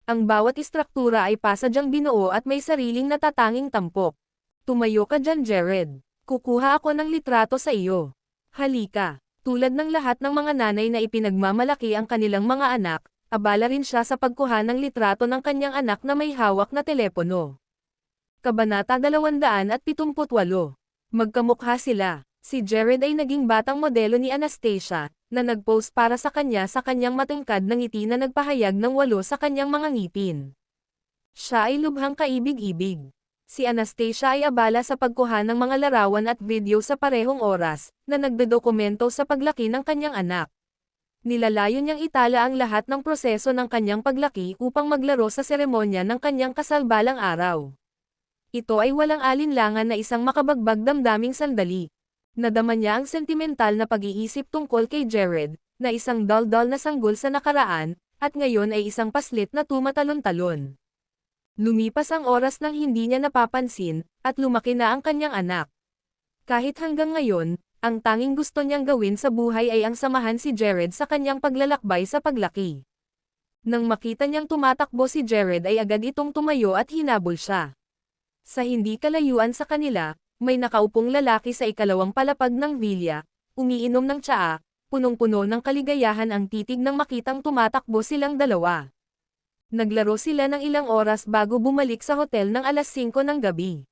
Ang bawat istruktura ay pasadyang binuo at may sariling natatanging tampok. Tumayo ka dyan, Jared. Kukuha ako ng litrato sa iyo. Halika. Tulad ng lahat ng mga nanay na ipinagmamalaki ang kanilang mga anak, abala rin siya sa pagkuha ng litrato ng kanyang anak na may hawak na telepono. Kabanata 278. Magkamukha sila. Si Jared ay naging batang modelo ni Anastasia, na nag-post para sa kanya sa kanyang matangkad na ngiti na nagpahayag ng 8 sa kanyang mga ngipin. Siya ay lubhang kaibig-ibig. Si Anastasia ay abala sa pagkuha ng mga larawan at video sa parehong oras, na nagdodokumento sa paglaki ng kanyang anak. Nilalayo niyang itala ang lahat ng proseso ng kanyang paglaki upang maglaro sa seremonya ng kanyang kasal balang araw. Ito ay walang alinlangan na isang makabagbag damdaming sandali. Nadama niya ang sentimental na pag-iisip tungkol kay Jared, na isang dal-dal na sanggol sa nakaraan, at ngayon ay isang paslit na tumatalon-talon. Lumipas ang oras nang hindi niya napapansin, at lumaki na ang kanyang anak. Kahit hanggang ngayon, ang tanging gusto niyang gawin sa buhay ay ang samahan si Jared sa kanyang paglalakbay sa paglaki. Nang makita niyang tumatakbo si Jared ay agad itong tumayo at hinabol siya. Sa hindi kalayuan sa kanila, may nakaupong lalaki sa ikalawang palapag ng villa, umiinom ng tsaa, punong-puno ng kaligayahan ang titig nang makitang tumatakbo silang dalawa. Naglaro sila ng ilang oras bago bumalik sa hotel ng 5:00 ng gabi.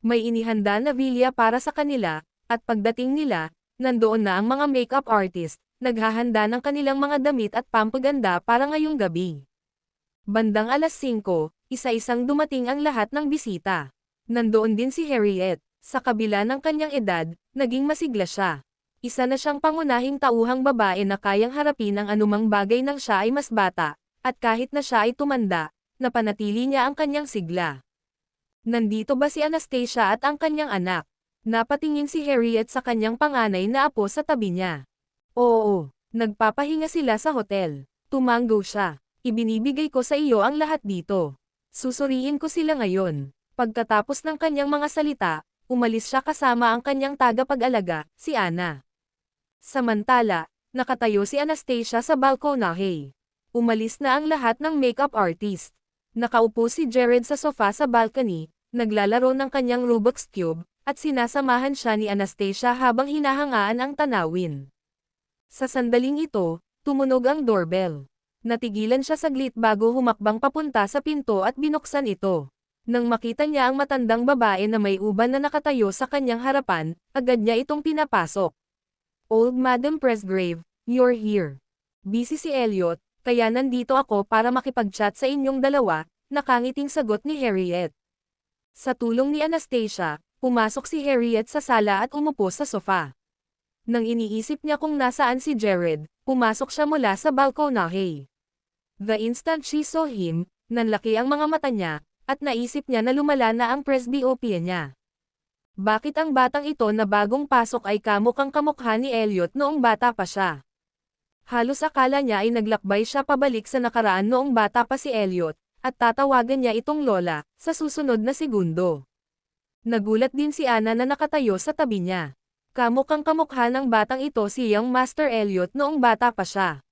May inihanda na villa para sa kanila, at pagdating nila, nandoon na ang mga makeup artist, naghahanda ng kanilang mga damit at pampaganda para ngayong gabi. Bandang 5:00, isa-isang dumating ang lahat ng bisita. Nandoon din si Harriet. Sa kabila ng kanyang edad, naging masigla siya. Isa na siyang pangunahing tauhang babae na kayang harapin ang anumang bagay nang siya ay mas bata, at kahit na siya ay tumanda, napanatili niya ang kanyang sigla. Nandito ba si Anastasia at ang kanyang anak? Napatingin si Harriet sa kanyang panganay na apo sa tabi niya. Oo, nagpapahinga sila sa hotel. Tumanggo siya. Ibinibigay ko sa iyo ang lahat dito. Susuriin ko sila ngayon. Pagkatapos ng kanyang mga salita, umalis siya kasama ang kanyang tagapag-alaga, si Anna. Samantala, nakatayo si Anastasia sa balkonahe. Umalis na ang lahat ng makeup artist. Nakaupo si Jared sa sofa sa balcony, naglalaro ng kanyang Rubik's Cube, at sinasamahan siya ni Anastasia habang hinahangaan ang tanawin. Sa sandaling ito, tumunog ang doorbell. Natigilan siya saglit bago humakbang papunta sa pinto at binuksan ito. Nang makita niya ang matandang babae na may uban na nakatayo sa kanyang harapan, agad niya itong pinapasok. Old Madam Presgrave, you're here. Busy si Elliot, kaya nandito ako para makipag-chat sa inyong dalawa, nakangiting sagot ni Harriet. Sa tulong ni Anastasia, pumasok si Harriet sa sala at umupo sa sofa. Nang iniisip niya kung nasaan si Jared, pumasok siya mula sa balkonahe. The instant she saw him, nanlaki ang mga mata niya, at naisip niya na lumala na ang presbyopia niya. Bakit ang batang ito na bagong pasok ay kamukhang kamukha ni Elliot noong bata pa siya? Halos akala niya ay naglakbay siya pabalik sa nakaraan noong bata pa si Elliot, at tatawagan niya itong lola, sa susunod na segundo. Nagulat din si Anna na nakatayo sa tabi niya. Kamukhang kamukha ng batang ito si Young Master Elliot noong bata pa siya.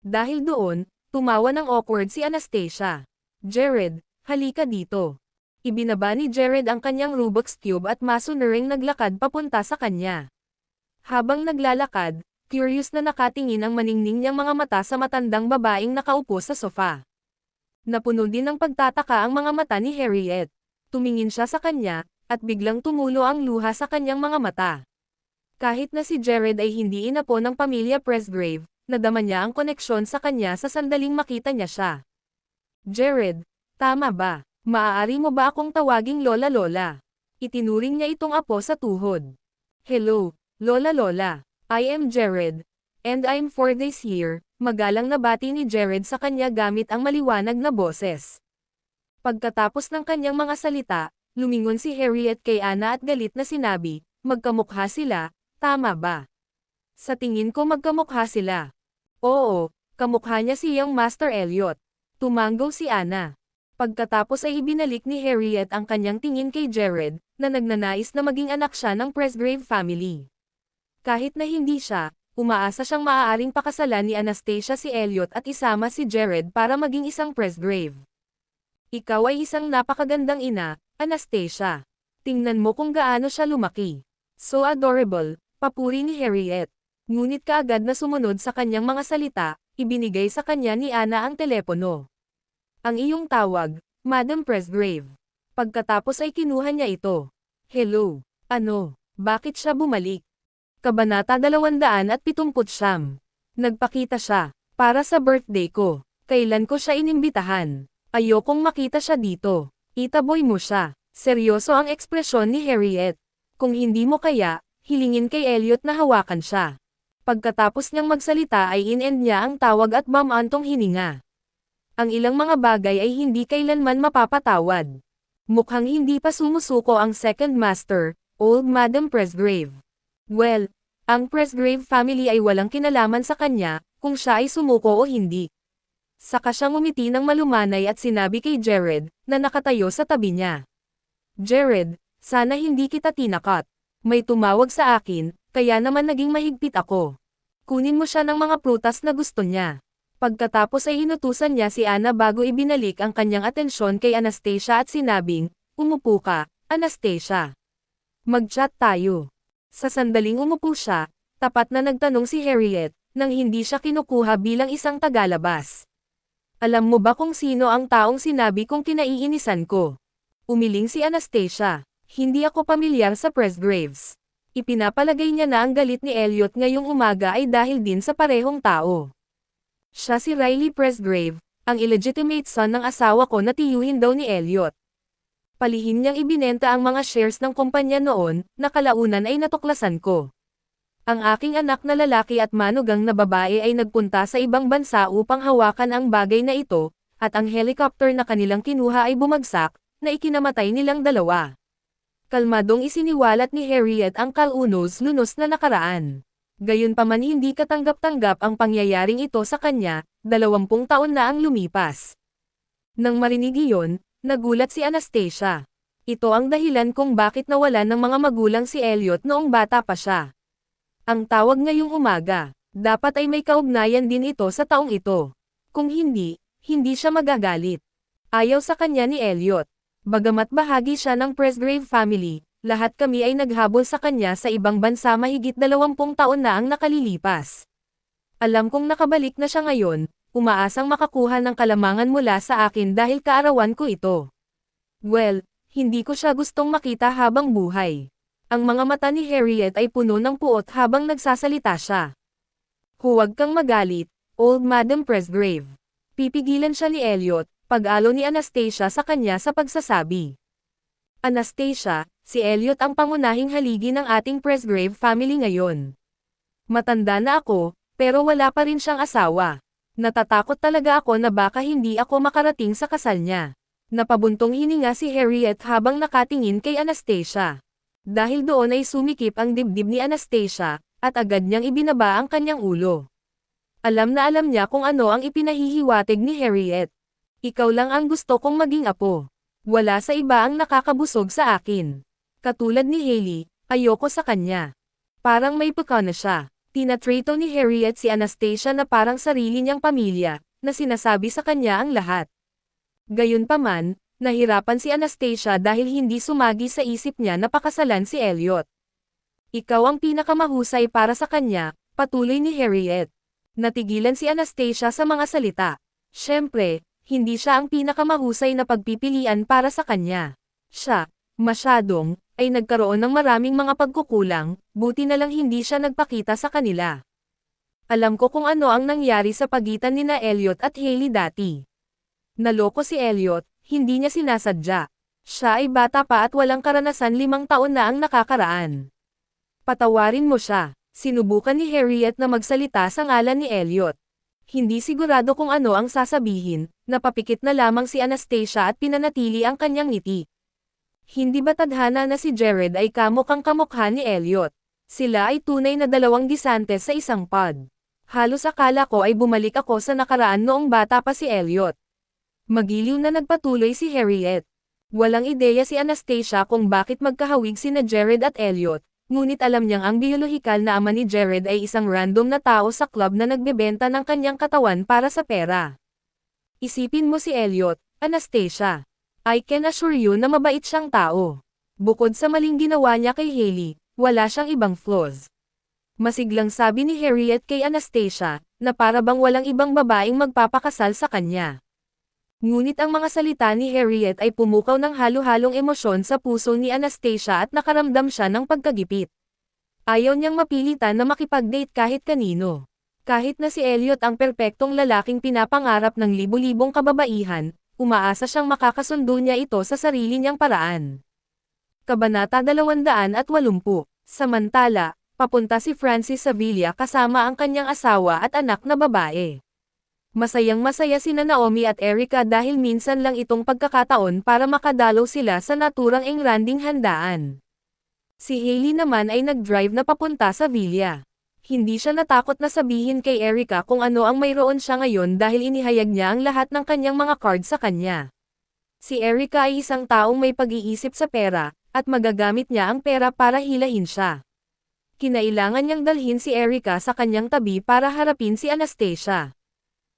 Dahil doon, tumawa ng awkward si Anastasia. Jared, halika dito. Ibinaba ni Jared ang kanyang Rubik's Cube at masunuring naglakad papunta sa kanya. Habang naglalakad, curious na nakatingin ang maningning niyang mga mata sa matandang babaeng nakaupo sa sofa. Napuno din ng pagtataka ang mga mata ni Harriet. Tumingin siya sa kanya, at biglang tumulo ang luha sa kanyang mga mata. Kahit na si Jared ay hindi inapo ng pamilya Presgrave, nadama niya ang koneksyon sa kanya sa sandaling makita niya siya. Jared, tama ba? Maaari mo ba akong tawaging Lola? Itinuring niya itong apo sa tuhod. Hello, Lola. I am Jared. And I'm for this year. Magalang na bati ni Jared sa kanya gamit ang maliwanag na boses. Pagkatapos ng kanyang mga salita, lumingon si Harriet kay Anna at galit na sinabi, magkamukha sila, tama ba? Sa tingin ko magkamukha sila. Oo, kamukha niya si Young Master Elliot. Tumanggaw si Anna. Pagkatapos ay ibinalik ni Harriet ang kanyang tingin kay Jared, na nagnanais na maging anak siya ng Presgrave family. Kahit na hindi siya, umaasa siyang maaaring pakasalan ni Anastasia si Elliot at isama si Jared para maging isang Presgrave. Ikaw ay isang napakagandang ina, Anastasia. Tingnan mo kung gaano siya lumaki. So adorable, papuri ni Harriet. Ngunit kaagad na sumunod sa kanyang mga salita, ibinigay sa kanya ni Anna ang telepono. Ang iyong tawag, Madam Presgrave. Pagkatapos ay kinuha niya ito. Hello, ano, bakit siya bumalik? Kabanata 279. Nagpakita siya, para sa birthday ko. Kailan ko siya inimbitahan? Ayokong makita siya dito. Itaboy mo siya. Seryoso ang ekspresyon ni Harriet. Kung hindi mo kaya, hilingin kay Elliot na hawakan siya. Pagkatapos niyang magsalita ay in-end niya ang tawag at bamantong hininga. Ang ilang mga bagay ay hindi kailanman mapapatawad. Mukhang hindi pa sumusuko ang second master, Old Madam Presgrave. Well, ang Presgrave family ay walang kinalaman sa kanya, kung siya ay sumuko o hindi. Saka siyang umiti ng malumanay at sinabi kay Jared, na nakatayo sa tabi niya. Jared, sana hindi kita tinakat. May tumawag sa akin, kaya naman naging mahigpit ako. Kunin mo siya ng mga prutas na gusto niya. Pagkatapos ay inutusan niya si Anna bago ibinalik ang kanyang atensyon kay Anastasia at sinabing, umupo ka, Anastasia. Mag-chat tayo. Sa sandaling umupo siya, tapat na nagtanong si Harriet, nang hindi siya kinukuha bilang isang tagalabas. Alam mo ba kung sino ang taong sinabi kong kinaiinisan ko? Umiling si Anastasia. Hindi ako pamilyar sa Presgraves. Ipinapalagay niya na ang galit ni Elliot ngayong umaga ay dahil din sa parehong tao. Siya si Riley Presgrave, ang illegitimate son ng asawa ko na tiyuhin daw ni Elliot. Palihim niyang ibinenta ang mga shares ng kumpanya noon, na kalaunan ay natuklasan ko. Ang aking anak na lalaki at manugang na babae ay nagpunta sa ibang bansa upang hawakan ang bagay na ito, at ang helicopter na kanilang kinuha ay bumagsak, na ikinamatay nilang dalawa. Kalmadong isiniwalat ni Harriet ang kalunos-lunos na nakaraan. Gayunpaman hindi katanggap-tanggap ang pangyayaring ito sa kanya, 20 taon na ang lumipas. Nang marinig iyon, nagulat si Anastasia. Ito ang dahilan kung bakit nawalan ng mga magulang si Elliot noong bata pa siya. Ang tawag ngayong umaga, dapat ay may kaugnayan din ito sa taong ito. Kung hindi, hindi siya magagalit. Ayaw sa kanya ni Elliot. Bagamat bahagi siya ng Presgrave family, lahat kami ay naghabol sa kanya sa ibang bansa mahigit 20 taon na ang nakalilipas. Alam kong nakabalik na siya ngayon, umaasang makakuha ng kalamangan mula sa akin dahil kaarawan ko ito. Well, hindi ko siya gustong makita habang buhay. Ang mga mata ni Harriet ay puno ng puot habang nagsasalita siya. Huwag kang magalit, Old Madam Presgrave. Pipigilan siya ni Elliot, pag-alo ni Anastasia sa kanya sa pagsasabi. Anastasia, si Elliot ang pangunahing haligi ng ating Presgrave family ngayon. Matanda na ako, pero wala pa rin siyang asawa. Natatakot talaga ako na baka hindi ako makarating sa kasal niya. Napabuntong hininga si Harriet habang nakatingin kay Anastasia. Dahil doon ay sumikip ang dibdib ni Anastasia, at agad niyang ibinaba ang kanyang ulo. Alam na alam niya kung ano ang ipinahihiwatig ni Harriet. Ikaw lang ang gusto kong maging apo. Wala sa iba ang nakakabusog sa akin. Katulad ni Hailey, ayoko sa kanya. Parang may peka na siya. Tinatrito ni Harriet si Anastasia na parang sarili niyang pamilya, na sinasabi sa kanya ang lahat. Gayunpaman, nahirapan si Anastasia dahil hindi sumagi sa isip niya na pakasalan si Elliot. Ikaw ang pinakamahusay para sa kanya, patuloy ni Harriet. Natigilan si Anastasia sa mga salita. Siyempre, hindi siya ang pinakamahusay na pagpipilian para sa kanya. Siya, masyadong, ay nagkaroon ng maraming mga pagkukulang, buti na lang hindi siya nagpakita sa kanila. Alam ko kung ano ang nangyari sa pagitan nina Elliot at Hailey dati. Naloko si Elliot, hindi niya sinasadya. Siya ay bata pa at walang karanasan 5 taon na ang nakakaraan. Patawarin mo siya. Sinubukan ni Harriet na magsalita sa ngalan ni Elliot. Hindi sigurado kung ano ang sasabihin, napapikit na lamang si Anastasia at pinanatili ang kanyang ngiti. Hindi ba tadhana na si Jared ay kamukhang kamukha ni Elliot? Sila ay tunay na dalawang gisantes sa isang pod. Halos akala ko ay bumalik ako sa nakaraan noong bata pa si Elliot. Magiliw na nagpatuloy si Harriet. Walang ideya si Anastasia kung bakit magkahawig sina Jared at Elliot, ngunit alam niyang ang biolohikal na ama ni Jared ay isang random na tao sa club na nagbebenta ng kanyang katawan para sa pera. Isipin mo si Elliot, Anastasia. I can assure you na mabait siyang tao. Bukod sa maling ginawa niya kay Hailey, wala siyang ibang flaws. Masiglang sabi ni Harriet kay Anastasia, na para bang walang ibang babaeng magpapakasal sa kanya. Ngunit ang mga salita ni Harriet ay pumukaw ng halo-halong emosyon sa puso ni Anastasia at nakaramdam siya ng pagkagipit. Ayaw niyang mapilitan na makipag-date kahit kanino. Kahit na si Elliot ang perpektong lalaking pinapangarap ng libu-libong kababaihan, umaasa siyang makakasundo niya ito sa sarili niyang paraan. Kabanata 280. Samantala, papunta si Francis sa villa kasama ang kanyang asawa at anak na babae. Masayang-masaya sina Naomi at Erica dahil minsan lang itong pagkakataon para makadalaw sila sa naturang engranding handaan. Si Hailey naman ay nag-drive na papunta sa villa. Hindi siya natakot na sabihin kay Erica kung ano ang mayroon siya ngayon dahil inihayag niya ang lahat ng kanyang mga card sa kanya. Si Erica ay isang taong may pag-iisip sa pera, at magagamit niya ang pera para hilahin siya. Kinailangan niyang dalhin si Erica sa kanyang tabi para harapin si Anastasia.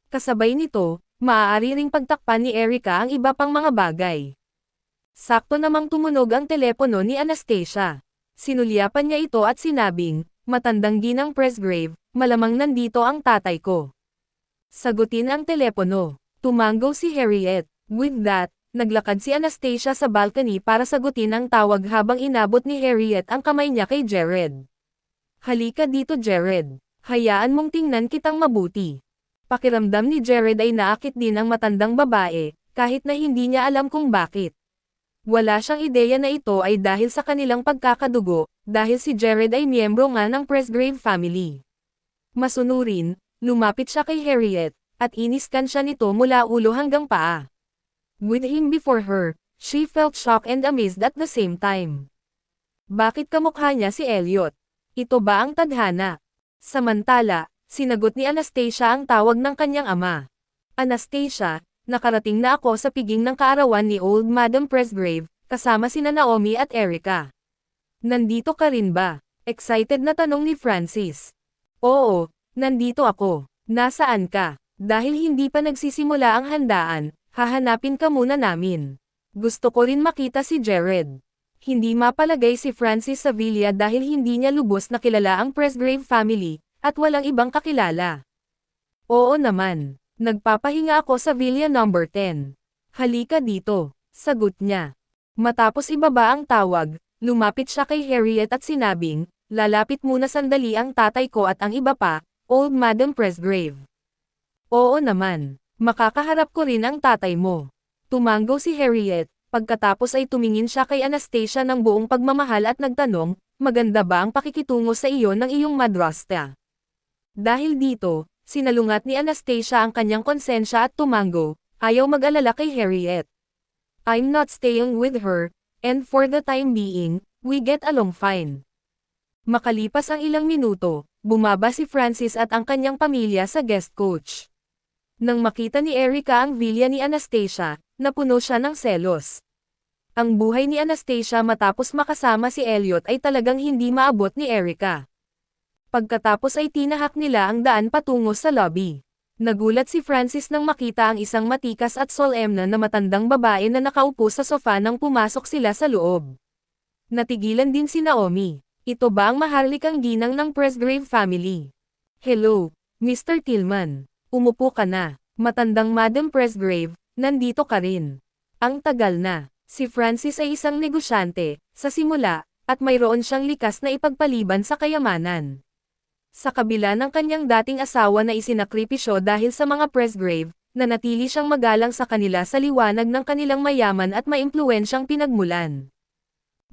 Kasabay nito, maaari ring pagtakpan ni Erica ang iba pang mga bagay. Sakto namang tumunog ang telepono ni Anastasia. Sinulyapan niya ito at sinabing, "Matandang ginang Presgrave, malamang nandito ang tatay ko." Sagutin ang telepono. Tumanggo si Harriet. With that, naglakad si Anastasia sa balcony para sagutin ang tawag habang inabot ni Harriet ang kamay niya kay Jared. "Halika dito Jared. Hayaan mong tingnan kitang mabuti." Pakiramdam ni Jared ay naakit din ang matandang babae, kahit na hindi niya alam kung bakit. Wala siyang ideya na ito ay dahil sa kanilang pagkakadugo, dahil si Jared ay miyembro nga ng Presgrave family. Masunurin, lumapit siya kay Harriet, at iniskan siya nito mula ulo hanggang paa. With him before her, she felt shocked and amazed at the same time. Bakit kamukha niya si Elliot? Ito ba ang tadhana? Samantala, sinagot ni Anastasia ang tawag ng kanyang ama. "Anastasia, nakarating na ako sa piging ng kaarawan ni Old Madam Presgrave, kasama sina Naomi at Erica." "Nandito ka rin ba?" Excited na tanong ni Francis. "Oo, nandito ako. Nasaan ka?" "Dahil hindi pa nagsisimula ang handaan, hahanapin ka muna namin. Gusto ko rin makita si Jared." Hindi mapalagay si Francis sa villa dahil hindi niya lubos na kilala ang Presgrave family, at walang ibang kakilala. "Oo naman. Nagpapahinga ako sa villa number 10. Halika dito," sagot niya. Matapos ibaba ang tawag, lumapit siya kay Harriet at sinabing, "Lalapit muna sandali ang tatay ko at ang iba pa, Old Madam Presgrave." "Oo naman. Makakaharap ko rin ang tatay mo." Tumanggo si Harriet, pagkatapos ay tumingin siya kay Anastasia ng buong pagmamahal at nagtanong, "Maganda ba ang pakikitungo sa iyo ng iyong madrasta?" Dahil dito, sinalungat ni Anastasia ang kanyang konsensya at tumanggo, ayaw mag-alala kay Harriet. I'm not staying with her, and for the time being, we get along fine. Makalipas ang ilang minuto, bumaba si Francis at ang kanyang pamilya sa guest coach. Nang makita ni Erica ang villa ni Anastasia, napuno siya ng selos. Ang buhay ni Anastasia matapos makasama si Elliot ay talagang hindi maabot ni Erica. Pagkatapos ay tinahak nila ang daan patungo sa lobby. Nagulat si Francis nang makita ang isang matikas at solemna na matandang babae na nakaupo sa sofa nang pumasok sila sa loob. Natigilan din si Naomi. Ito ba ang maharlikang ginang ng Presgrave family? Hello, Mr. Tillman. Umupo ka na. Matandang Madam Presgrave, nandito ka rin. Ang tagal na. Si Francis ay isang negosyante, sa simula, at mayroon siyang likas na ipagpaliban sa kayamanan. Sa kabila ng kanyang dating asawa na isinakripisyo dahil sa mga Presgrave, nanatili siyang magalang sa kanila sa liwanag ng kanilang mayaman at maimpluwensyang pinagmulan.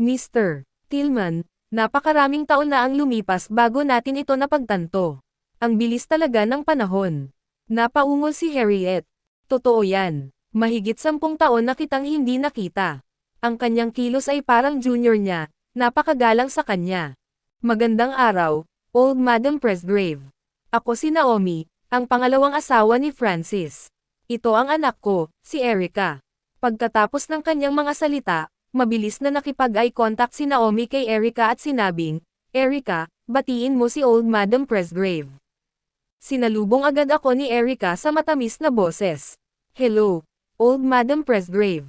Mr. Tillman, napakaraming taon na ang lumipas bago natin ito napagtanto. Ang bilis talaga ng panahon. Napaungol si Harriet. Totoo yan. Mahigit 10 taon na kitang hindi nakita. Ang kanyang kilos ay parang junior niya, napakagalang sa kanya. Magandang araw, Old Madam Presgrave. Ako si Naomi, ang pangalawang asawa ni Francis. Ito ang anak ko, si Erica. Pagkatapos ng kanyang mga salita, mabilis na nakipag-eye contact si Naomi kay Erica at sinabing, Erica, batiin mo si Old Madam Presgrave. Sinalubong agad ako ni Erica sa matamis na boses. Hello, Old Madam Presgrave.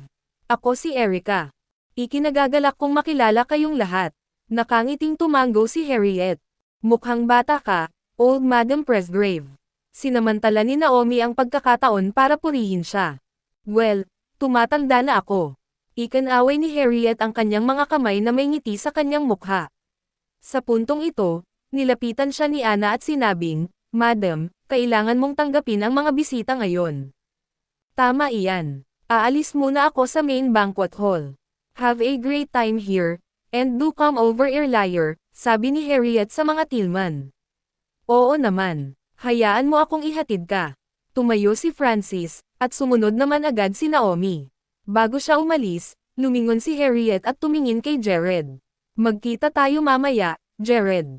Ako si Erica. Ikinagagalak kong makilala kayong lahat. Nakangiting tumango si Harriet. Mukhang bata ka, Old Madam Presgrave. Sinamantala ni Naomi ang pagkakataon para purihin siya. Well, tumatanda na ako. Ikinaway ni Harriet ang kanyang mga kamay na may ngiti sa kanyang mukha. Sa puntong ito, nilapitan siya ni Anna at sinabing, Madam, kailangan mong tanggapin ang mga bisita ngayon. Tama iyan. Aalis muna ako sa main banquet hall. Have a great time here, and do come over earlier, sabi ni Harriet sa mga Tillman. Oo naman. Hayaan mo akong ihatid ka. Tumayo si Francis, at sumunod naman agad si Naomi. Bago siya umalis, lumingon si Harriet at tumingin kay Jared. Magkita tayo mamaya, Jared.